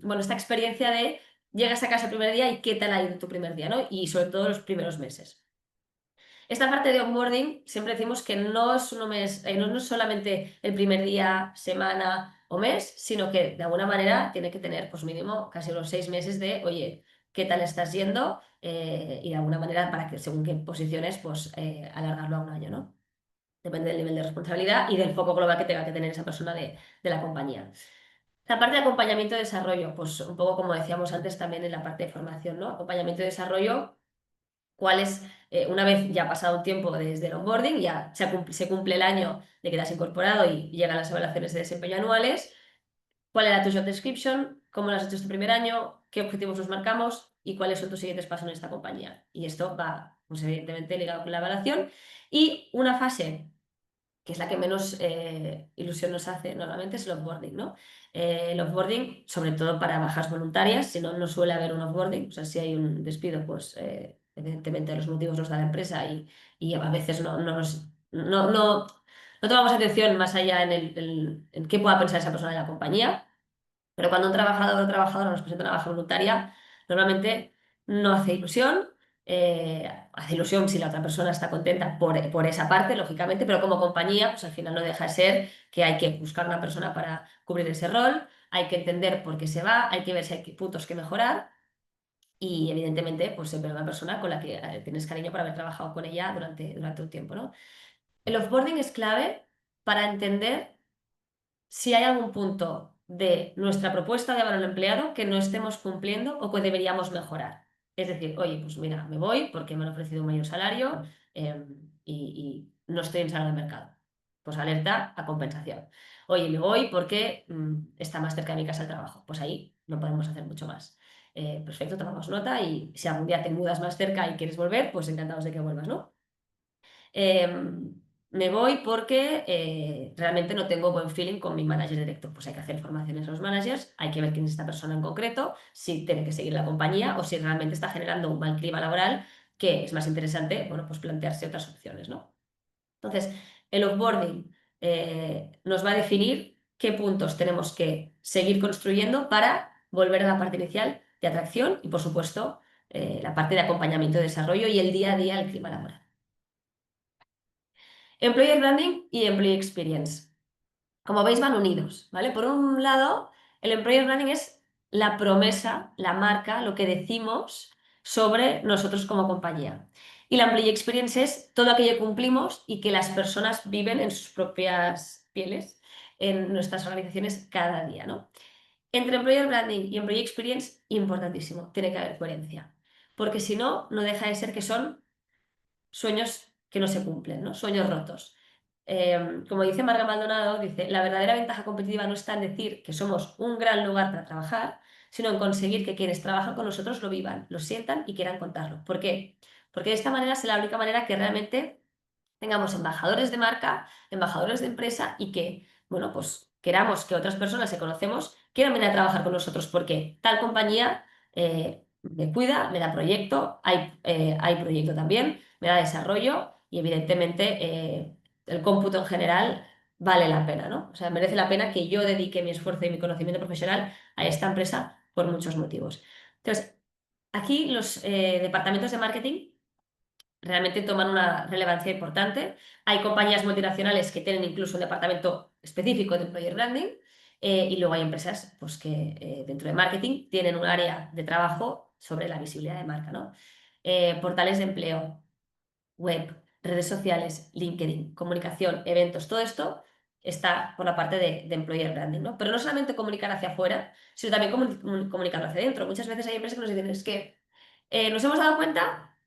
Bueno, esta experiencia de llegas a casa el primer día y qué tal ha ido tu primer día, ¿no? Y sobre todo los primeros meses. Esta parte de onboarding siempre decimos que no es, no es solamente el primer día, semana o mes, sino que de alguna manera tiene que tener pues mínimo casi unos 6 meses de, oye, ¿qué tal estás yendo? Y de alguna manera para que según qué posiciones, pues alargarlo a un año, ¿no? Depende del nivel de responsabilidad y del foco global que tenga que tener esa persona de la compañía. La parte de acompañamiento y desarrollo, pues un poco como decíamos antes también en la parte de formación, ¿no? Acompañamiento y desarrollo cuál es, una vez ya ha pasado un tiempo desde el onboarding, ya se cumple el año de que te has incorporado y llegan las evaluaciones de desempeño anuales, cuál era tu job description, cómo lo has hecho este primer año, qué objetivos nos marcamos y cuáles son tus siguientes pasos en esta compañía. Y esto va, pues evidentemente, ligado con la evaluación. Y una fase que es la que menos ilusión nos hace normalmente, es el offboarding, ¿no? El offboarding, sobre todo para bajas voluntarias, si no, no suele haber un offboarding, o sea, si hay un despido, pues evidentemente los motivos los da la empresa y a veces no tomamos atención más allá en qué pueda pensar esa persona de la compañía. Pero cuando un trabajador o trabajadora nos presenta una baja voluntaria, normalmente no hace ilusión. Hace ilusión si la otra persona está contenta por esa parte, lógicamente, pero como compañía, pues al final no deja de ser que hay que buscar una persona para cubrir ese rol, hay que entender por qué se va, hay que ver si hay puntos que mejorar y evidentemente, pues siempre una persona con la que tienes cariño por haber trabajado con ella durante un tiempo, ¿no? El offboarding es clave para entender si hay algún punto de nuestra propuesta de valor al empleado que no estemos cumpliendo o que deberíamos mejorar. Es decir, oye, pues mira, me voy porque me han ofrecido un mayor salario y no estoy en sala de mercado. Pues alerta a compensación. Oye, me voy porque está más cerca de mi casa el trabajo. Pues ahí no podemos hacer mucho más. Perfecto, tomamos nota y si algún día te mudas más cerca y quieres volver, pues encantados de que vuelvas, ¿no? Me voy porque realmente no tengo buen feeling con mi manager directo. Pues hay que hacer formaciones a los managers, hay que ver quién es esta persona en concreto, si tiene que seguir la compañía o si realmente está generando un mal clima laboral, que es más interesante, bueno, pues plantearse otras opciones, ¿no? Entonces, el offboarding nos va a definir qué puntos tenemos que seguir construyendo para volver a la parte inicial de atracción y, por supuesto, la parte de acompañamiento y desarrollo y el día a día del clima laboral. Employer Branding y Employee Experience. Como veis, van unidos, ¿vale? Por un lado, el Employer Branding es la promesa, la marca, lo que decimos sobre nosotros como compañía. Y la Employee Experience es todo aquello que cumplimos y que las personas viven en sus propias pieles, en nuestras organizaciones cada día, ¿no? Entre Employer Branding y Employee Experience, importantísimo, tiene que haber coherencia. Porque si no, no deja de ser que son sueños que no se cumplen, ¿no? Sueños rotos. Como dice Marga Maldonado, dice, la verdadera ventaja competitiva no está en decir que somos un gran lugar para trabajar, sino en conseguir que quienes trabajan con nosotros lo vivan, lo sientan y quieran contarlo. ¿Por qué? Porque de esta manera es la única manera que realmente tengamos embajadores de marca, embajadores de empresa y que, bueno, pues queramos que otras personas que conocemos quieran venir a trabajar con nosotros porque tal compañía me cuida, me da proyecto, hay proyecto también, me da desarrollo y evidentemente el cómputo en general vale la pena, ¿no? O sea, merece la pena que yo dedique mi esfuerzo y mi conocimiento profesional a esta empresa por muchos motivos. Entonces, aquí los departamentos de marketing realmente toman una relevancia importante. Hay compañías multinacionales que tienen incluso un departamento específico de Employer Branding y luego hay empresas pues, que dentro de marketing tienen un área de trabajo sobre la visibilidad de marca, ¿no? Portales de empleo, web, redes sociales, LinkedIn, comunicación, eventos, todo esto está por la parte de Employer Branding, ¿no? Pero no solamente comunicar hacia afuera, sino también comunicarlo hacia adentro. Muchas veces hay empresas que nos dicen, es que nos hemos dado cuenta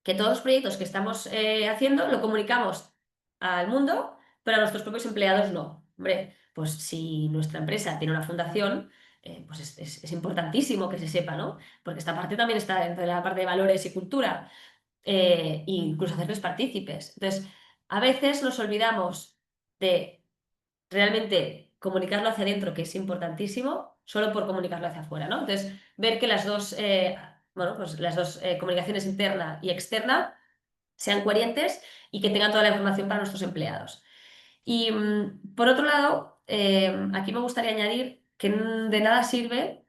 que todos los proyectos que estamos haciendo lo comunicamos al mundo, pero a nuestros propios empleados no. Hombre, pues si nuestra empresa tiene una fundación, pues es importantísimo que se sepa, ¿no? Porque esta parte también está dentro de la parte de valores y cultura, e incluso hacerles partícipes. Entonces, a veces nos olvidamos de realmente comunicarlo hacia adentro, que es importantísimo, solo por comunicarlo hacia afuera, ¿no? Entonces, ver que las dos, bueno, pues las dos comunicaciones interna y externa sean coherentes y que tengan toda la información para nuestros empleados. Y por otro lado, aquí me gustaría añadir que de nada sirve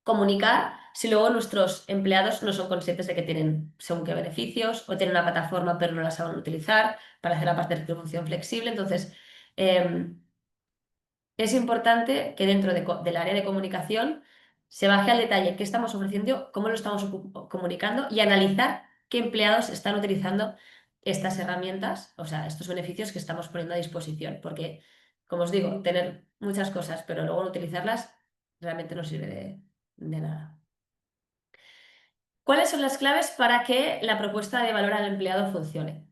comunicar si luego nuestros empleados no son conscientes de que tienen según qué beneficios o tienen una plataforma pero no la saben utilizar para hacer la parte de retribución flexible. Entonces, es importante que dentro del área de comunicación se baje al detalle qué estamos ofreciendo, cómo lo estamos comunicando y analizar qué empleados están utilizando estas herramientas, o sea, estos beneficios que estamos poniendo a disposición. Porque, como os digo, tener muchas cosas, pero luego no utilizarlas, realmente no sirve de nada. ¿Cuáles son las claves para que la propuesta de valor al empleado funcione?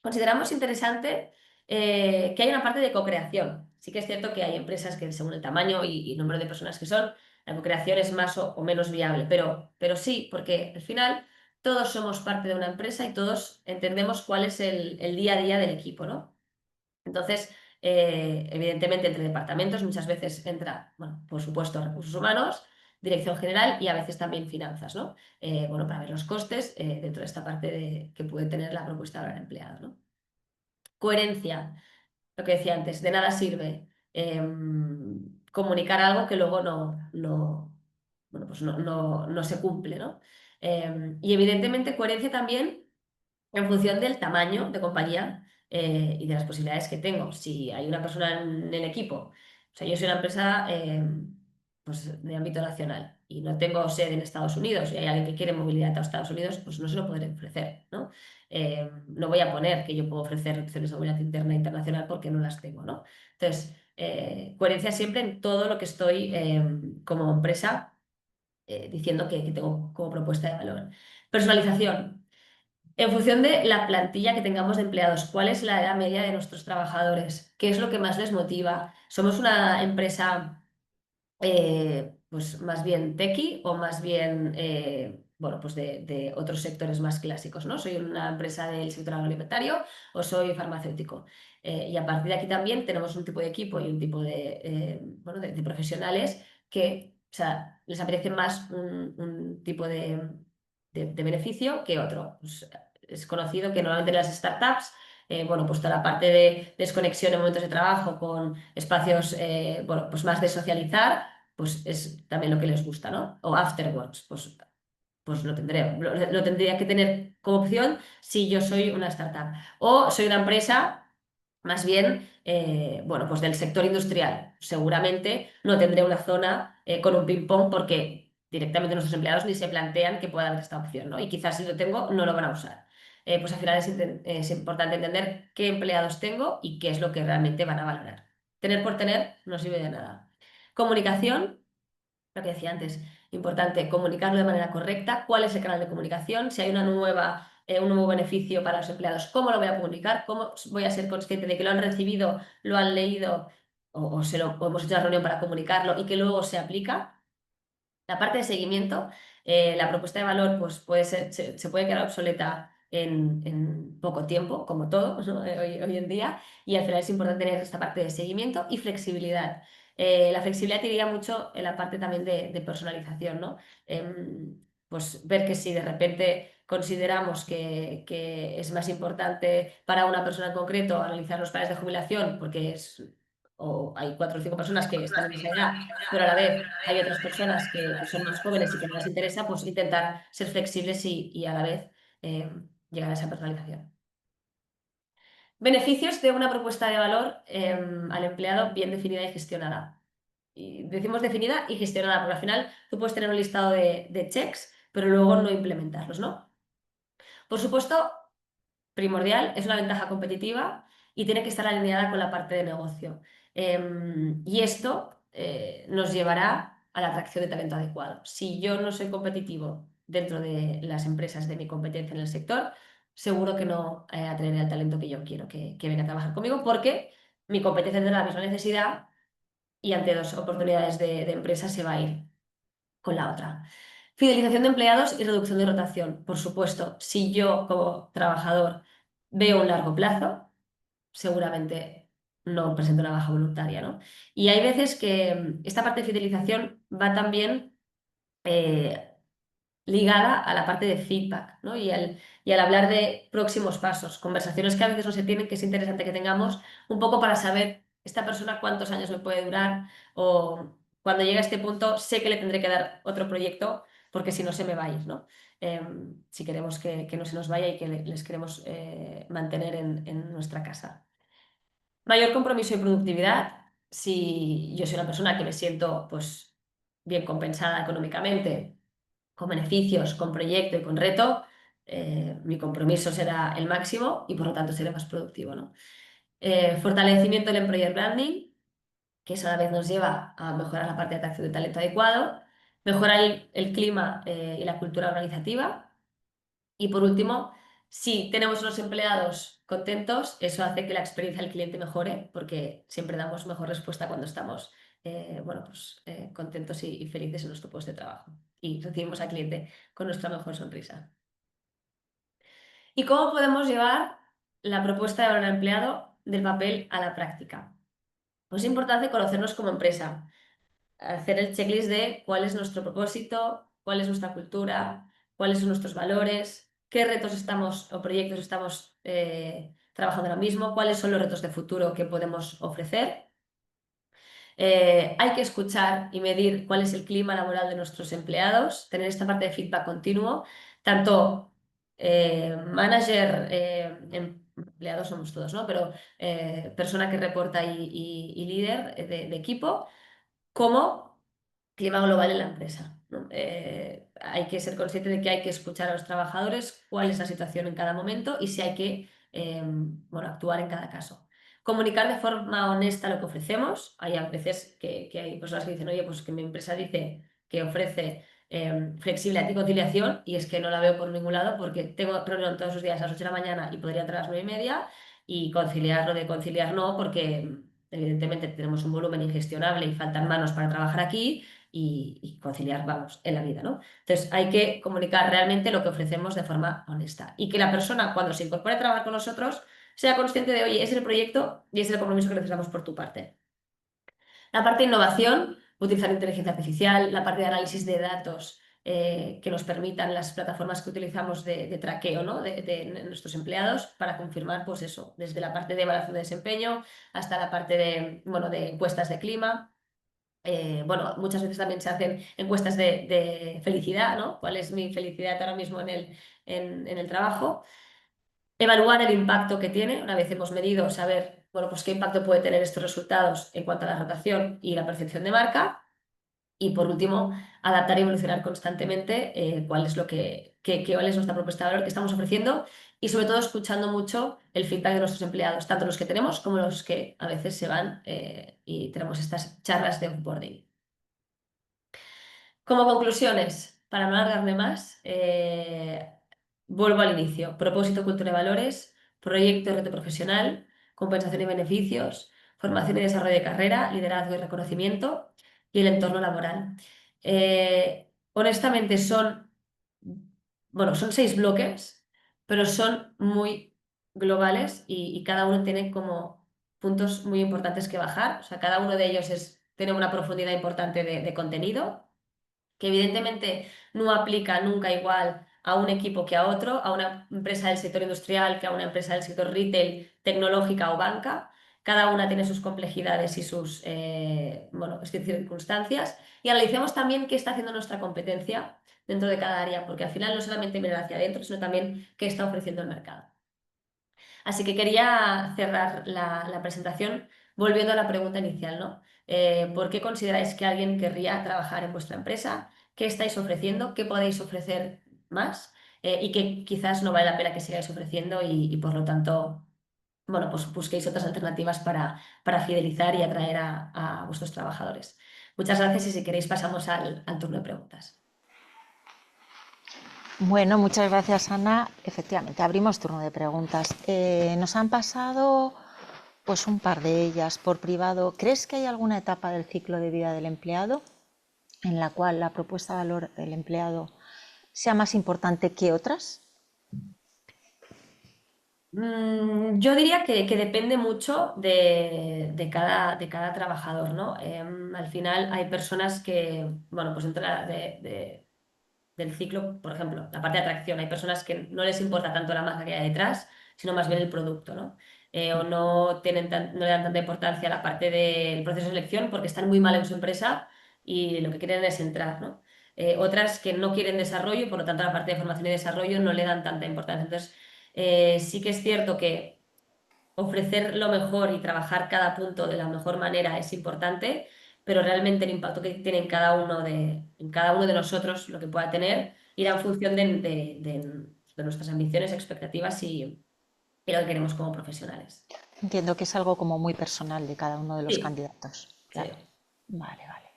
Consideramos interesante que hay una parte de co-creación. Sí que es cierto que hay empresas que según el tamaño y número de personas que son, la co-creación es más o menos viable, pero sí, porque al final todos somos parte de una empresa y todos entendemos cuál es el día a día del equipo, ¿no? Entonces, evidentemente entre departamentos muchas veces entra, bueno, por supuesto, recursos humanos, dirección general y a veces también finanzas, ¿no? Bueno, para ver los costes dentro de esta parte que puede tener la propuesta de empleado, ¿no? Coherencia, lo que decía antes, de nada sirve comunicar algo que luego bueno, pues no se cumple, ¿no? Y evidentemente coherencia también en función del tamaño de compañía y de las posibilidades que tengo. Si hay una persona en el equipo, o sea, yo soy una empresa pues, de ámbito nacional y no tengo sede en Estados Unidos y hay alguien que quiere movilidad a Estados Unidos, pues no se lo podré ofrecer, ¿no? No voy a poner que yo puedo ofrecer opciones de movilidad interna e internacional porque no las tengo, ¿no? Entonces, coherencia siempre en todo lo que estoy como empresa diciendo que tengo como propuesta de valor. Personalización. En función de la plantilla que tengamos de empleados, ¿cuál es la edad media de nuestros trabajadores? ¿Qué es lo que más les motiva? ¿Somos una empresa pues más bien techie o más bien bueno, pues de otros sectores más clásicos, ¿no? ¿Soy una empresa del sector agroalimentario o soy farmacéutico? Y a partir de aquí también tenemos un tipo de equipo y un tipo bueno, de profesionales que, o sea, les apetece más un tipo de beneficio que otro. Pues, es conocido que normalmente las startups, bueno, pues toda la parte de desconexión en momentos de trabajo con espacios, bueno, pues más de socializar, pues es también lo que les gusta, ¿no? O afterwards, pues lo tendré, lo tendría que tener como opción si yo soy una startup. O soy una empresa, más bien, bueno, pues del sector industrial. Seguramente no tendré una zona con un ping-pong porque directamente nuestros empleados ni se plantean que pueda haber esta opción, ¿no? Y quizás si lo tengo, no lo van a usar. Pues al final es importante entender qué empleados tengo y qué es lo que realmente van a valorar. Tener por tener no sirve de nada. Comunicación, lo que decía antes, importante comunicarlo de manera correcta, cuál es el canal de comunicación, si hay un nuevo beneficio para los empleados, cómo lo voy a comunicar, cómo voy a ser consciente de que lo han recibido, lo han leído o hemos hecho una reunión para comunicarlo y que luego se aplica. La parte de seguimiento, la propuesta de valor pues se puede quedar obsoleta en poco tiempo, como todo, ¿no? Hoy en día, y al final es importante tener esta parte de seguimiento y flexibilidad. La flexibilidad iría mucho en la parte también de personalización, ¿no? Pues ver que si de repente consideramos que es más importante para una persona en concreto analizar los planes de jubilación, o hay 4 o 5 personas que están en esa edad, pero a la vez hay otras personas que son más jóvenes y que no les interesa, pues intentar ser flexibles y a la vez eh, llegar a esa personalización. Beneficios de una propuesta de valor al empleado bien definida y gestionada. Y decimos definida y gestionada, porque al final tú puedes tener un listado de checks, pero luego no implementarlos, ¿no? Por supuesto, primordial, es una ventaja competitiva y tiene que estar alineada con la parte de negocio. Y esto nos llevará a la atracción de talento adecuado. Si yo no soy competitivo dentro de las empresas de mi competencia en el sector, seguro que no atraeré al talento que yo quiero que venga a trabajar conmigo porque mi competencia tendrá la misma necesidad y ante 2 oportunidades de empresa se va a ir con la otra. Fidelización de empleados y reducción de rotación. Por supuesto, si yo como trabajador veo un largo plazo, seguramente no presento una baja voluntaria, ¿no? Y hay veces que esta parte de fidelización va también ligada a la parte de feedback, ¿no? Y al hablar de próximos pasos, conversaciones que a veces no se tienen, que es interesante que tengamos un poco para saber esta persona cuántos años me puede durar o cuando llegue a este punto sé que le tendré que dar otro proyecto porque si no se me va a ir, ¿no? Si queremos que no se nos vaya y que les queremos mantener en nuestra casa. Mayor compromiso y productividad. Si yo soy una persona que me siento pues bien compensada económicamente, con beneficios, con proyecto y con reto, mi compromiso será el máximo y por lo tanto seré más productivo, ¿no? Fortalecimiento del employer branding, que eso a la vez nos lleva a mejorar la parte de atracción de talento adecuado, mejorar el clima y la cultura organizativa y por último, si tenemos unos empleados contentos, eso hace que la experiencia del cliente mejore porque siempre damos mejor respuesta cuando estamos bueno, pues, contentos y felices en nuestro puesto de trabajo y recibimos al cliente con nuestra mejor sonrisa. ¿Y cómo podemos llevar la propuesta de valor al empleado del papel a la práctica? Pues es importante conocernos como empresa, hacer el checklist de cuál es nuestro propósito, cuál es nuestra cultura, cuáles son nuestros valores, qué retos estamos o proyectos estamos trabajando ahora mismo, cuáles son los retos de futuro que podemos ofrecer. Hay que escuchar y medir cuál es el clima laboral de nuestros empleados, tener esta parte de feedback continuo, tanto manager, empleados somos todos, ¿no? Pero persona que reporta y líder de equipo, como clima global en la empresa, ¿no? Hay que ser consciente de que hay que escuchar a los trabajadores, cuál es la situación en cada momento y si hay que bueno, actuar en cada caso. Comunicar de forma honesta lo que ofrecemos. Hay a veces que hay personas que dicen, oye, pues que mi empresa dice que ofrece flexibilidad y conciliación y es que no la veo por ningún lado porque tengo reunión todos los días a las 8 de la mañana y podría entrar a las 9:30 y conciliar lo de conciliar no porque evidentemente tenemos un volumen ingestionable y faltan manos para trabajar aquí y conciliar, vamos, en la vida, ¿no? Entonces hay que comunicar realmente lo que ofrecemos de forma honesta y que la persona cuando se incorpore a trabajar con nosotros sea consciente de, oye, es el proyecto y es el compromiso que necesitamos por tu parte. La parte de innovación, utilizar inteligencia artificial, la parte de análisis de datos que nos permitan las plataformas que utilizamos de traqueo, ¿no? de nuestros empleados para confirmar, pues eso, desde la parte de evaluación de desempeño hasta la parte de, bueno, de encuestas de clima. Bueno, muchas veces también se hacen encuestas de felicidad, ¿no? ¿Cuál es mi felicidad ahora mismo en el trabajo? Evaluar el impacto que tiene, una vez hemos medido, saber, bueno, pues qué impacto puede tener estos resultados en cuanto a la rotación y la percepción de marca. Y por último, adaptar y evolucionar constantemente cuál es cuál es nuestra propuesta de valor que estamos ofreciendo y sobre todo escuchando mucho el feedback de nuestros empleados, tanto los que tenemos como los que a veces se van y tenemos estas charlas de offboarding. Como conclusiones, para no alargarme más, vuelvo al inicio. Propósito, cultura y valores, proyecto y reto profesional, compensación y beneficios, formación y desarrollo de carrera, liderazgo y reconocimiento y el entorno laboral. Honestamente son 6 bloques, pero son muy globales y cada uno tiene como puntos muy importantes que bajar. O sea, cada uno de ellos tiene una profundidad importante de contenido que evidentemente no aplica nunca igual a un equipo que a otro, a una empresa del sector industrial que a una empresa del sector retail, tecnológica o banca. Cada una tiene sus complejidades y sus circunstancias. Y analicemos también qué está haciendo nuestra competencia dentro de cada área, porque al final no solamente mirar hacia adentro, sino también qué está ofreciendo el mercado. Así que quería cerrar la presentación volviendo a la pregunta inicial, ¿no? ¿Por qué consideráis que alguien querría trabajar en vuestra empresa? ¿Qué estáis ofreciendo? ¿Qué podéis ofrecer más? Y que quizás no vale la pena que sigáis ofreciendo y por lo tanto, bueno, pues busquéis otras alternativas para fidelizar y atraer a vuestros trabajadores. Muchas gracias y si queréis pasamos al turno de preguntas. Bueno, muchas gracias, Ana. Efectivamente, abrimos turno de preguntas. Nos han pasado pues un par de ellas por privado. ¿Crees que hay alguna etapa del ciclo de vida del empleado en la cual la propuesta de valor del empleado sea más importante que otras? Yo diría que depende mucho de cada trabajador, ¿no? Al final hay personas que, bueno, pues dentro del ciclo, por ejemplo, la parte de atracción, hay personas que no les importa tanto la marca que hay detrás, sino más bien el producto, ¿no? O no le dan tanta importancia a la parte del proceso de selección porque están muy mal en su empresa y lo que quieren es entrar, ¿no? Otras que no quieren desarrollo y por lo tanto a la parte de formación y desarrollo no le dan tanta importancia. Entonces, sí que es cierto que ofrecer lo mejor y trabajar cada punto de la mejor manera es importante, pero realmente el impacto que tiene en cada uno de nosotros, lo que pueda tener, irá en función de nuestras ambiciones, expectativas y lo que queremos como profesionales. Entiendo que es algo como muy personal de cada uno de los Sí, candidatos. sí. Claro. Vale, vale.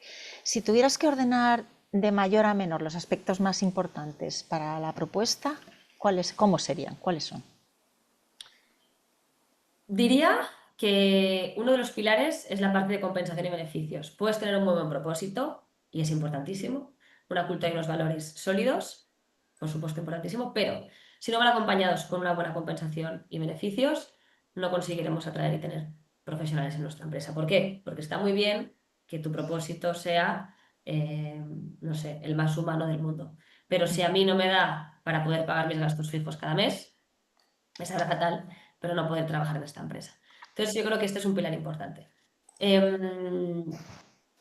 Si tuvieras que ordenar de mayor a menor los aspectos más importantes para la propuesta, cómo serían? ¿Cuáles son? Diría que uno de los pilares es la parte de compensación y beneficios. Puedes tener un muy buen propósito, y es importantísimo, una cultura y unos valores sólidos, por supuesto importantísimo, pero si no van acompañados con una buena compensación y beneficios, no conseguiremos atraer y tener profesionales en nuestra empresa. ¿Por qué? Porque está muy bien que tu propósito sea, no sé, el más humano del mundo. Pero si a mí no me da para poder pagar mis gastos fijos cada mes, me sabrá fatal, pero no poder trabajar en esta empresa. Entonces yo creo que este es un pilar importante.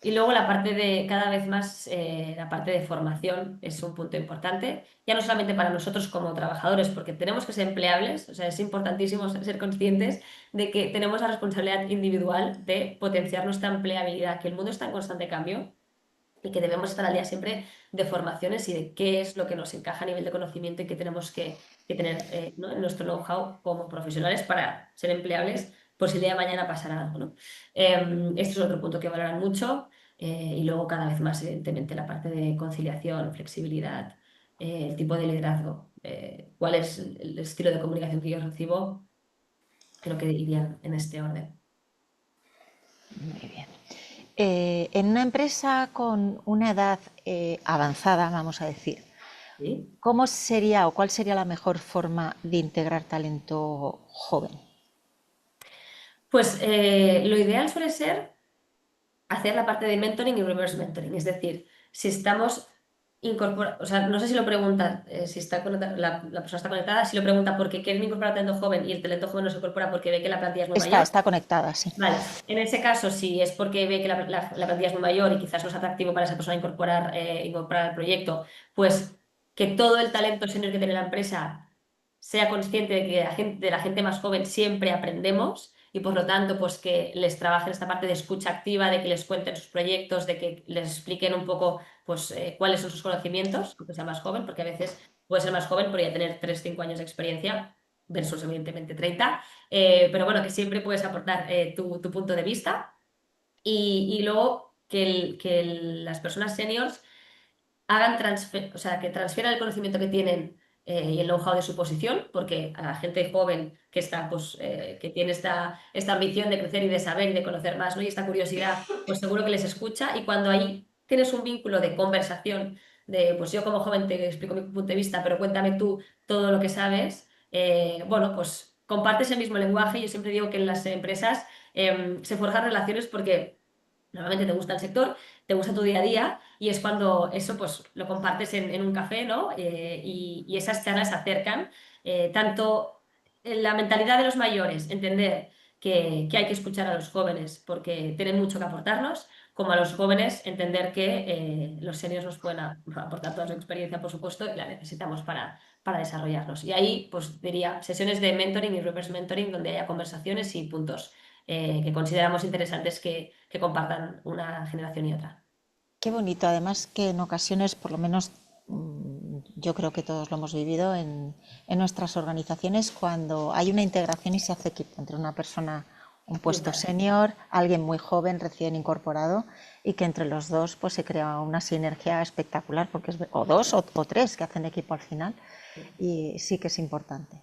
Y luego la parte de, cada vez más, la parte de formación es un punto importante, ya no solamente para nosotros como trabajadores, porque tenemos que ser empleables, o sea, es importantísimo ser conscientes de que tenemos la responsabilidad individual de potenciar nuestra empleabilidad, que el mundo está en constante cambio y que debemos estar al día siempre de formaciones y de qué es lo que nos encaja a nivel de conocimiento y qué tenemos que tener ¿no? en nuestro know-how como profesionales para ser empleables por si el día de mañana pasará algo, ¿no? Este es otro punto que valoran mucho y luego cada vez más, evidentemente, la parte de conciliación, flexibilidad, el tipo de liderazgo, cuál es el estilo de comunicación que yo recibo, creo que irían en este orden. Muy bien. En una empresa con una edad avanzada, vamos a decir, ¿Sí? ¿cómo sería o cuál sería la mejor forma de integrar talento joven? Pues lo ideal suele ser hacer la parte de mentoring y reverse mentoring. Es decir, si estamos o sea, no sé si lo pregunta, si está la persona está conectada, si lo pregunta porque quieren incorporar talento joven y el talento joven no se incorpora porque ve que la plantilla es muy mayor. Está conectada, sí. Vale, en ese caso, si es porque ve que la plantilla es muy mayor y quizás no es atractivo para esa persona incorporar al proyecto, pues que todo el talento senior que tiene la empresa sea consciente de que de la gente más joven siempre aprendemos y por lo tanto, pues que les trabajen esta parte de escucha activa, de que les cuenten sus proyectos, de que les expliquen un poco pues, cuáles son sus conocimientos, aunque sea más joven, porque a veces puede ser más joven, pero ya tener 3 5 años de experiencia versus evidentemente 30. Pero bueno, que siempre puedes aportar tu punto de vista y luego que las personas seniors hagan o sea, que transfieran el conocimiento que tienen y el know-how de su posición, porque a la gente joven que está, pues, que tiene esta ambición de crecer y de saber y de conocer más, ¿no? Y esta curiosidad, pues seguro que les escucha y cuando ahí tienes un vínculo de conversación, de pues yo como joven te explico mi punto de vista, pero cuéntame tú todo lo que sabes, bueno, pues compartes el mismo lenguaje. Yo siempre digo que en las empresas se forjan relaciones porque normalmente te gusta el sector, te gusta tu día a día y es cuando eso pues lo compartes en un café, ¿no? Y esas charlas se acercan. Tanto en la mentalidad de los mayores, entender que hay que escuchar a los jóvenes porque tienen mucho que aportarnos, como a los jóvenes entender que los seniors nos pueden aportar toda su experiencia, por supuesto, y la necesitamos para desarrollarnos. Y ahí, pues diría, sesiones de mentoring y reverse mentoring donde haya conversaciones y puntos que consideramos interesantes que compartan una generación y otra. Qué bonito, además que en ocasiones, por lo menos yo creo que todos lo hemos vivido en nuestras organizaciones, cuando hay una integración y se hace equipo entre una persona, un puesto Brutal. senior, alguien muy joven, recién incorporado, y que entre los dos pues se crea una sinergia espectacular, porque o dos o tres que hacen equipo al final, y sí que es importante.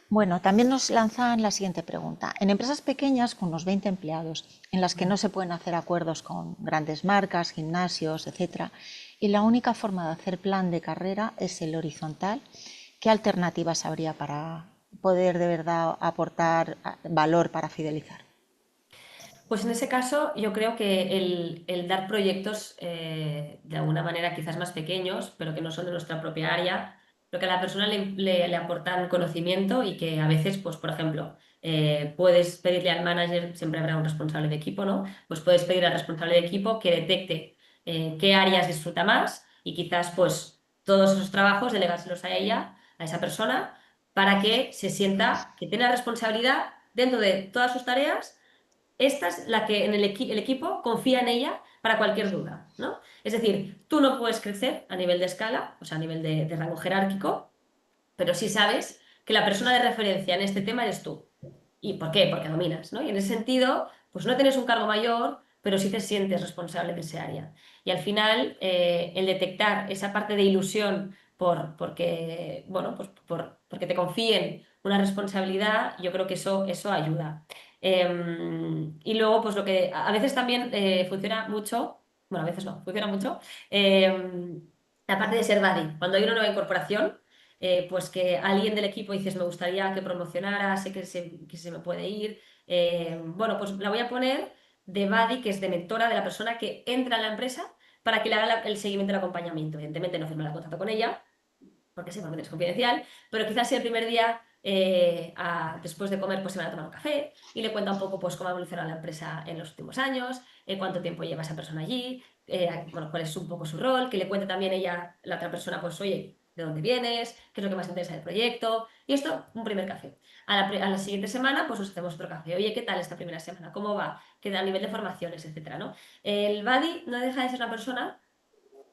Bueno, también nos lanzan la siguiente pregunta. En empresas pequeñas con unos 20 empleados, en las que no se pueden hacer acuerdos con grandes marcas, gimnasios, etcétera, y la única forma de hacer plan de carrera es el horizontal, ¿qué alternativas habría para poder de verdad aportar valor para fidelizar? Pues en ese caso yo creo que el dar proyectos de alguna manera quizás más pequeños, pero que no son de nuestra propia área, lo que a la persona le aportan conocimiento y que a veces, pues por ejemplo, puedes pedirle al manager, siempre habrá un responsable de equipo, ¿no? Pues puedes pedir al responsable de equipo que detecte qué áreas disfruta más y quizás pues todos esos trabajos delegárselos a ella, a esa persona, para que se sienta que tiene la responsabilidad dentro de todas sus tareas. Esta es la que en el equipo confía en ella para cualquier duda, ¿no? Es decir, tú no puedes crecer a nivel de escala, o sea, a nivel de rango jerárquico, pero sí sabes que la persona de referencia en este tema eres tú. ¿Y por qué? Porque dominas, ¿no? Y en ese sentido, pues no tienes un cargo mayor, pero sí te sientes responsable de ese área. Y al final, el detectar esa parte de ilusión porque, bueno, pues porque te confíen una responsabilidad, yo creo que eso ayuda. Y luego, pues lo que a veces también funciona mucho, bueno, a veces no, funciona mucho, la parte de ser buddy. Cuando hay una nueva incorporación, pues que alguien del equipo dices, me gustaría que promocionara, sé que se me puede ir. Bueno, pues la voy a poner de buddy, que es de mentora de la persona que entra en la empresa para que le haga el seguimiento y el acompañamiento. Evidentemente no firma el contrato con ella, porque sé, porque es confidencial, pero quizás si el primer día, después de comer, pues se van a tomar un café y le cuenta un poco pues, cómo ha evolucionado la empresa en los últimos años, cuánto tiempo lleva esa persona allí, bueno, cuál es un poco su rol, que le cuente también ella, la otra persona, pues oye, ¿de dónde vienes? ¿Qué es lo que más te interesa del proyecto? Y esto, un primer café. A la siguiente semana, pues nos hacemos otro café. Oye, ¿qué tal esta primera semana? ¿Cómo va? ¿Qué tal a nivel de formaciones, etcétera, ¿no? El buddy no deja de ser una persona,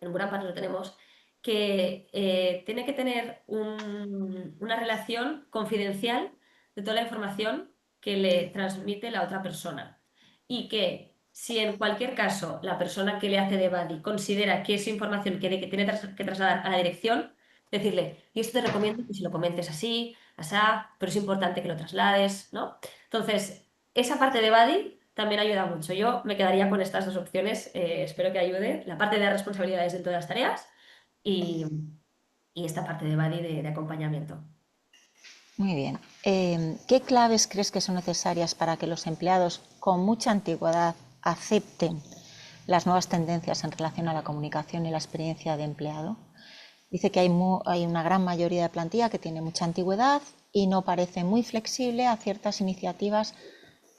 en buena parte lo tenemos, que tiene que tener una relación confidencial de toda la información que le transmite la otra persona. Y que si en cualquier caso la persona que le hace de buddy considera que esa información que tiene que trasladar a la dirección, decirle, y esto te recomiendo que si lo comentes así, asá, pero es importante que lo traslades, ¿no? Entonces, esa parte de buddy también ayuda mucho. Yo me quedaría con estas dos opciones, espero que ayude. La parte de responsabilidades dentro de las tareas y, y esta parte de buddy de acompañamiento. Muy bien. ¿Qué claves crees que son necesarias para que los empleados con mucha antigüedad acepten las nuevas tendencias en relación a la comunicación y la experiencia de empleado. Dice que hay una gran mayoría de plantilla que tiene mucha antigüedad y no parece muy flexible a ciertas iniciativas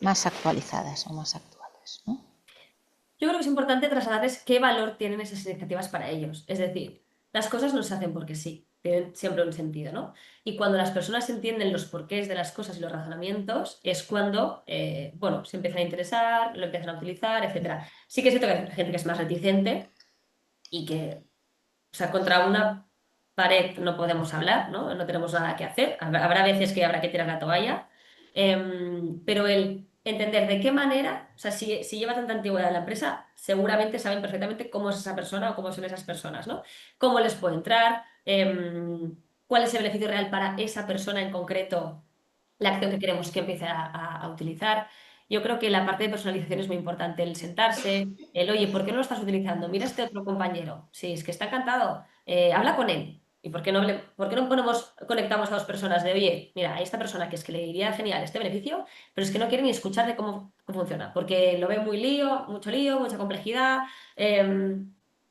más actualizadas o más actuales, ¿no? Yo creo que es importante trasladarles qué valor tienen esas iniciativas para ellos. Es decir, las cosas no se hacen porque sí, tienen siempre un sentido, ¿no? Y cuando las personas entienden los porqués de las cosas y los razonamientos, es cuando, bueno, se empiezan a interesar, lo empiezan a utilizar, etc. Sí que es cierto que hay gente que es más reticente y que, o sea, contra una pared no podemos hablar, ¿no? No tenemos nada que hacer. Habrá veces que habrá que tirar la toalla, pero el entender de qué manera, o sea, si lleva tanta antigüedad en la empresa, seguramente saben perfectamente cómo es esa persona o cómo son esas personas, ¿no? Cómo les puede entrar, cuál es el beneficio real para esa persona en concreto, la acción que queremos que empiece a utilizar. Yo creo que la parte de personalización es muy importante, el sentarse, el oye, ¿por qué no lo estás utilizando? Mira a este otro compañero, sí, es que está encantado, habla con él. ¿Y por qué no conectamos a dos personas de, oye, mira, a esta persona que es que le iría genial este beneficio, pero es que no quiere ni escuchar de cómo funciona, porque lo ve muy mucho lío, mucha complejidad,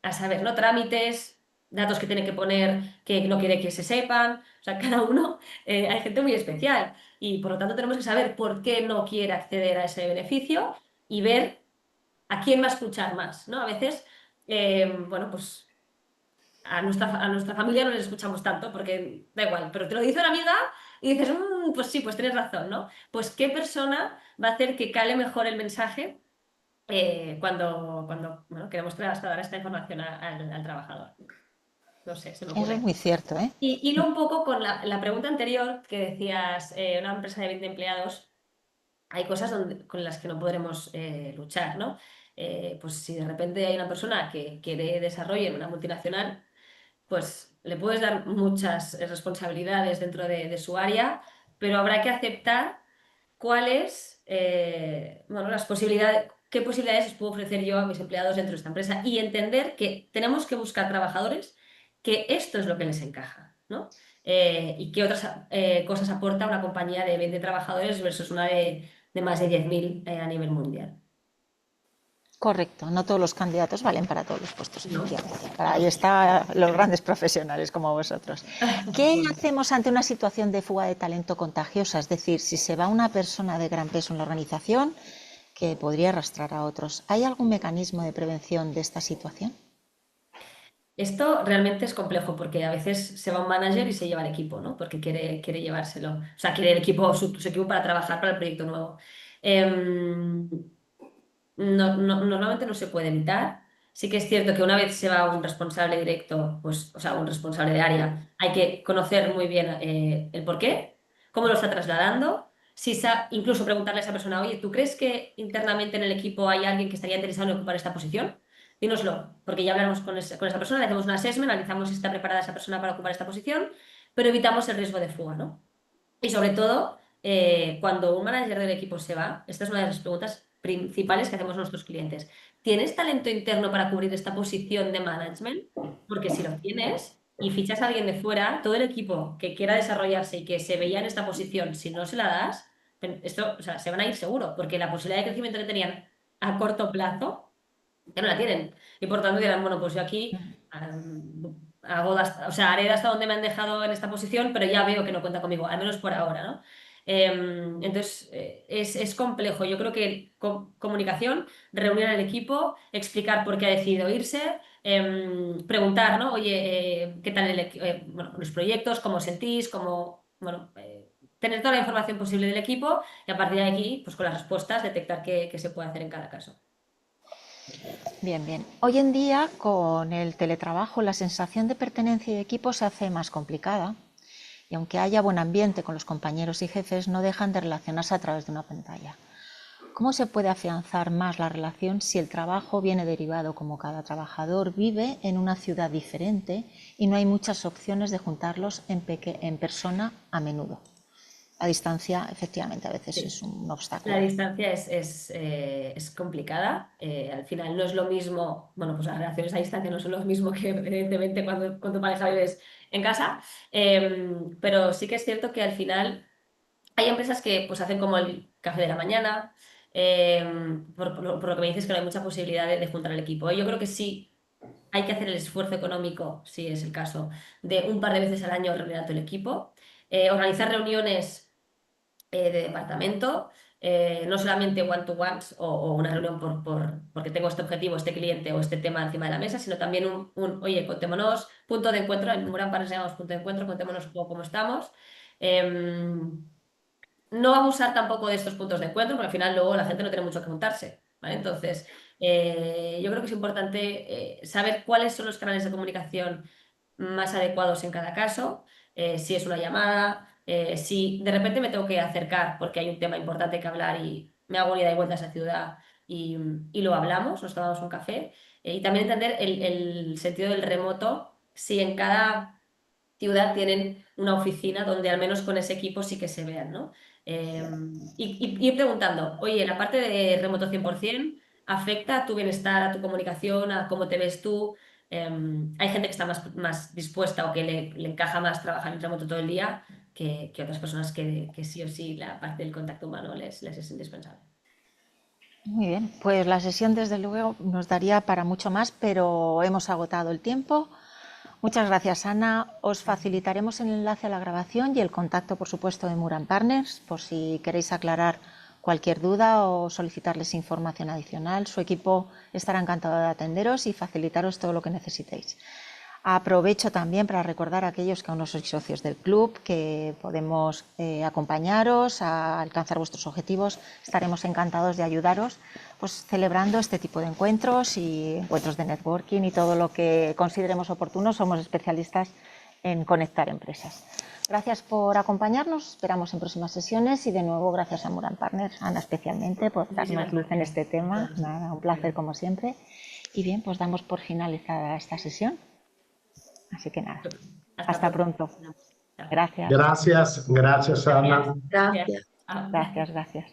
a saber, ¿no? Trámites, datos que tiene que poner que no quiere que se sepan, o sea, cada uno, hay gente muy especial y por lo tanto tenemos que saber por qué no quiere acceder a ese beneficio y ver a quién va a escuchar más, ¿no? A veces, bueno, pues a nuestra familia no les escuchamos tanto porque da igual, pero te lo dice una amiga y dices, pues sí, pues tienes razón, ¿no? Pues qué persona va a hacer que cale mejor el mensaje cuando bueno, queremos trasladar esta información al trabajador. No sé, se me Eso es ocurre. muy cierto, ¿eh? Y hilo un poco con la pregunta anterior que decías, una empresa de 20 empleados, hay cosas con las que no podremos luchar, ¿no? Pues si de repente hay una persona que quiere desarrollo en una multinacional, pues le puedes dar muchas responsabilidades dentro de su área, pero habrá que aceptar cuáles, bueno, las posibilidades, qué posibilidades les puedo ofrecer yo a mis empleados dentro de esta empresa y entender que tenemos que buscar trabajadores que esto es lo que les encaja, ¿no? Y qué otras cosas aporta una compañía de 20 trabajadores versus una de más de 10.000 a nivel mundial. Correcto, no todos los candidatos valen para todos los puestos, ¿No? efectivamente. Para ahí están los grandes profesionales como vosotros. ¿Qué Bueno. hacemos ante una situación de fuga de talento contagiosa? Es decir, si se va una persona de gran peso en la organización que podría arrastrar a otros, ¿hay algún mecanismo de prevención de esta situación? Esto realmente es complejo porque a veces se va un manager y se lleva el equipo, ¿no? Porque quiere llevárselo. O sea, quiere el equipo, su equipo para trabajar para el proyecto nuevo. Em, normalmente no se puede evitar. Sí que es cierto que una vez se va un responsable directo, pues, o sea, un responsable de área, hay que conocer muy bien el por qué, cómo lo está trasladando. Si incluso preguntarle a esa persona, oye, ¿tú crees que internamente en el equipo hay alguien que estaría interesado en ocupar esta posición? Dínoslo, porque ya hablamos con esa persona, le hacemos un assessment, analizamos si está preparada esa persona para ocupar esta posición, pero evitamos el riesgo de fuga, ¿no? Y sobre todo, cuando un manager del equipo se va, esta es una de las preguntas principales que hacemos a nuestros clientes. ¿Tienes talento interno para cubrir esta posición de management? Porque si lo tienes y fichas a alguien de fuera, todo el equipo que quiera desarrollarse y que se veía en esta posición, si no se la das, esto, o sea, se van a ir seguro, porque la posibilidad de crecimiento que tenían a corto plazo ya no la tienen. Y por tanto dirán, bueno, pues yo aquí o sea, haré hasta donde me han dejado en esta posición, pero ya veo que no cuenta conmigo, al menos por ahora, ¿no? Entonces, es complejo. Yo creo que comunicación, reunir al equipo, explicar por qué ha decidido irse, preguntar, ¿no? Oye, ¿qué tal bueno, los proyectos? ¿Cómo os sentís? ¿Cómo, bueno, tener toda la información posible del equipo y a partir de aquí, pues con las respuestas, detectar qué se puede hacer en cada caso. Bien, bien. Hoy en día, con el teletrabajo, la sensación de pertenencia y de equipo se hace más complicada. Y aunque haya buen ambiente con los compañeros y jefes, no dejan de relacionarse a través de una pantalla. ¿Cómo se puede afianzar más la relación si el trabajo viene derivado, como cada trabajador vive en una ciudad diferente y no hay muchas opciones de juntarlos en persona a menudo? La distancia, efectivamente, a veces Sí. es un La obstáculo. distancia es complicada. Al final no es lo mismo, bueno, pues las relaciones a distancia no son lo mismo que evidentemente cuando con tu pareja vives en casa, pero sí que es cierto que al final hay empresas que pues hacen como el café de la mañana, por lo que me dices que no hay mucha posibilidad de juntar el equipo. Yo creo que sí hay que hacer el esfuerzo económico, si es el caso, de un par de veces al año reunir a todo el equipo, organizar reuniones de departamento, no solamente one-to-ones o una reunión porque tengo este objetivo, este cliente o este tema encima de la mesa, sino también oye, contémonos, punto de encuentro, en Muran Partners llamamos punto de encuentro, contémonos un poco cómo estamos. No abusar tampoco de estos puntos de encuentro, porque al final luego la gente no tiene mucho que contarse, ¿vale? Entonces, yo creo que es importante saber cuáles son los canales de comunicación más adecuados en cada caso, si es una llamada, si de repente me tengo que acercar porque hay un tema importante que hablar y me hago una ida y vuelta a esa ciudad y lo hablamos, nos tomamos un café, y también entender el sentido del remoto, si en cada ciudad tienen una oficina donde al menos con ese equipo sí que se vean, ¿no? Y ir preguntando, oye, la parte de remoto 100% afecta a tu bienestar, a tu comunicación, a cómo te ves tú. Hay gente que está más dispuesta o que le encaja más trabajar en remoto todo el día que otras personas que sí o sí la parte del contacto humano les es indispensable. Muy bien, pues la sesión desde luego nos daría para mucho más, pero hemos agotado el tiempo. Muchas gracias, Ana. Os facilitaremos el enlace a la grabación y el contacto, por supuesto, de Muran Partners, por si queréis aclarar cualquier duda o solicitarles información adicional. Su equipo estará encantado de atenderos y facilitaros todo lo que necesitéis. Aprovecho también para recordar a aquellos que aún no sois socios del club que podemos acompañaros a alcanzar vuestros objetivos. Estaremos encantados de ayudaros pues, celebrando este tipo de encuentros y encuentros de networking y todo lo que consideremos oportuno. Somos especialistas en conectar empresas. Gracias por acompañarnos, esperamos en próximas sesiones y de nuevo gracias a Muran Partners, Ana especialmente, por darnos luz en este tema. Nada, un placer como siempre. Y bien, pues damos por finalizada esta sesión. Así que nada, hasta pronto. Gracias. Gracias, Ana. Gracias. Gracias, gracias.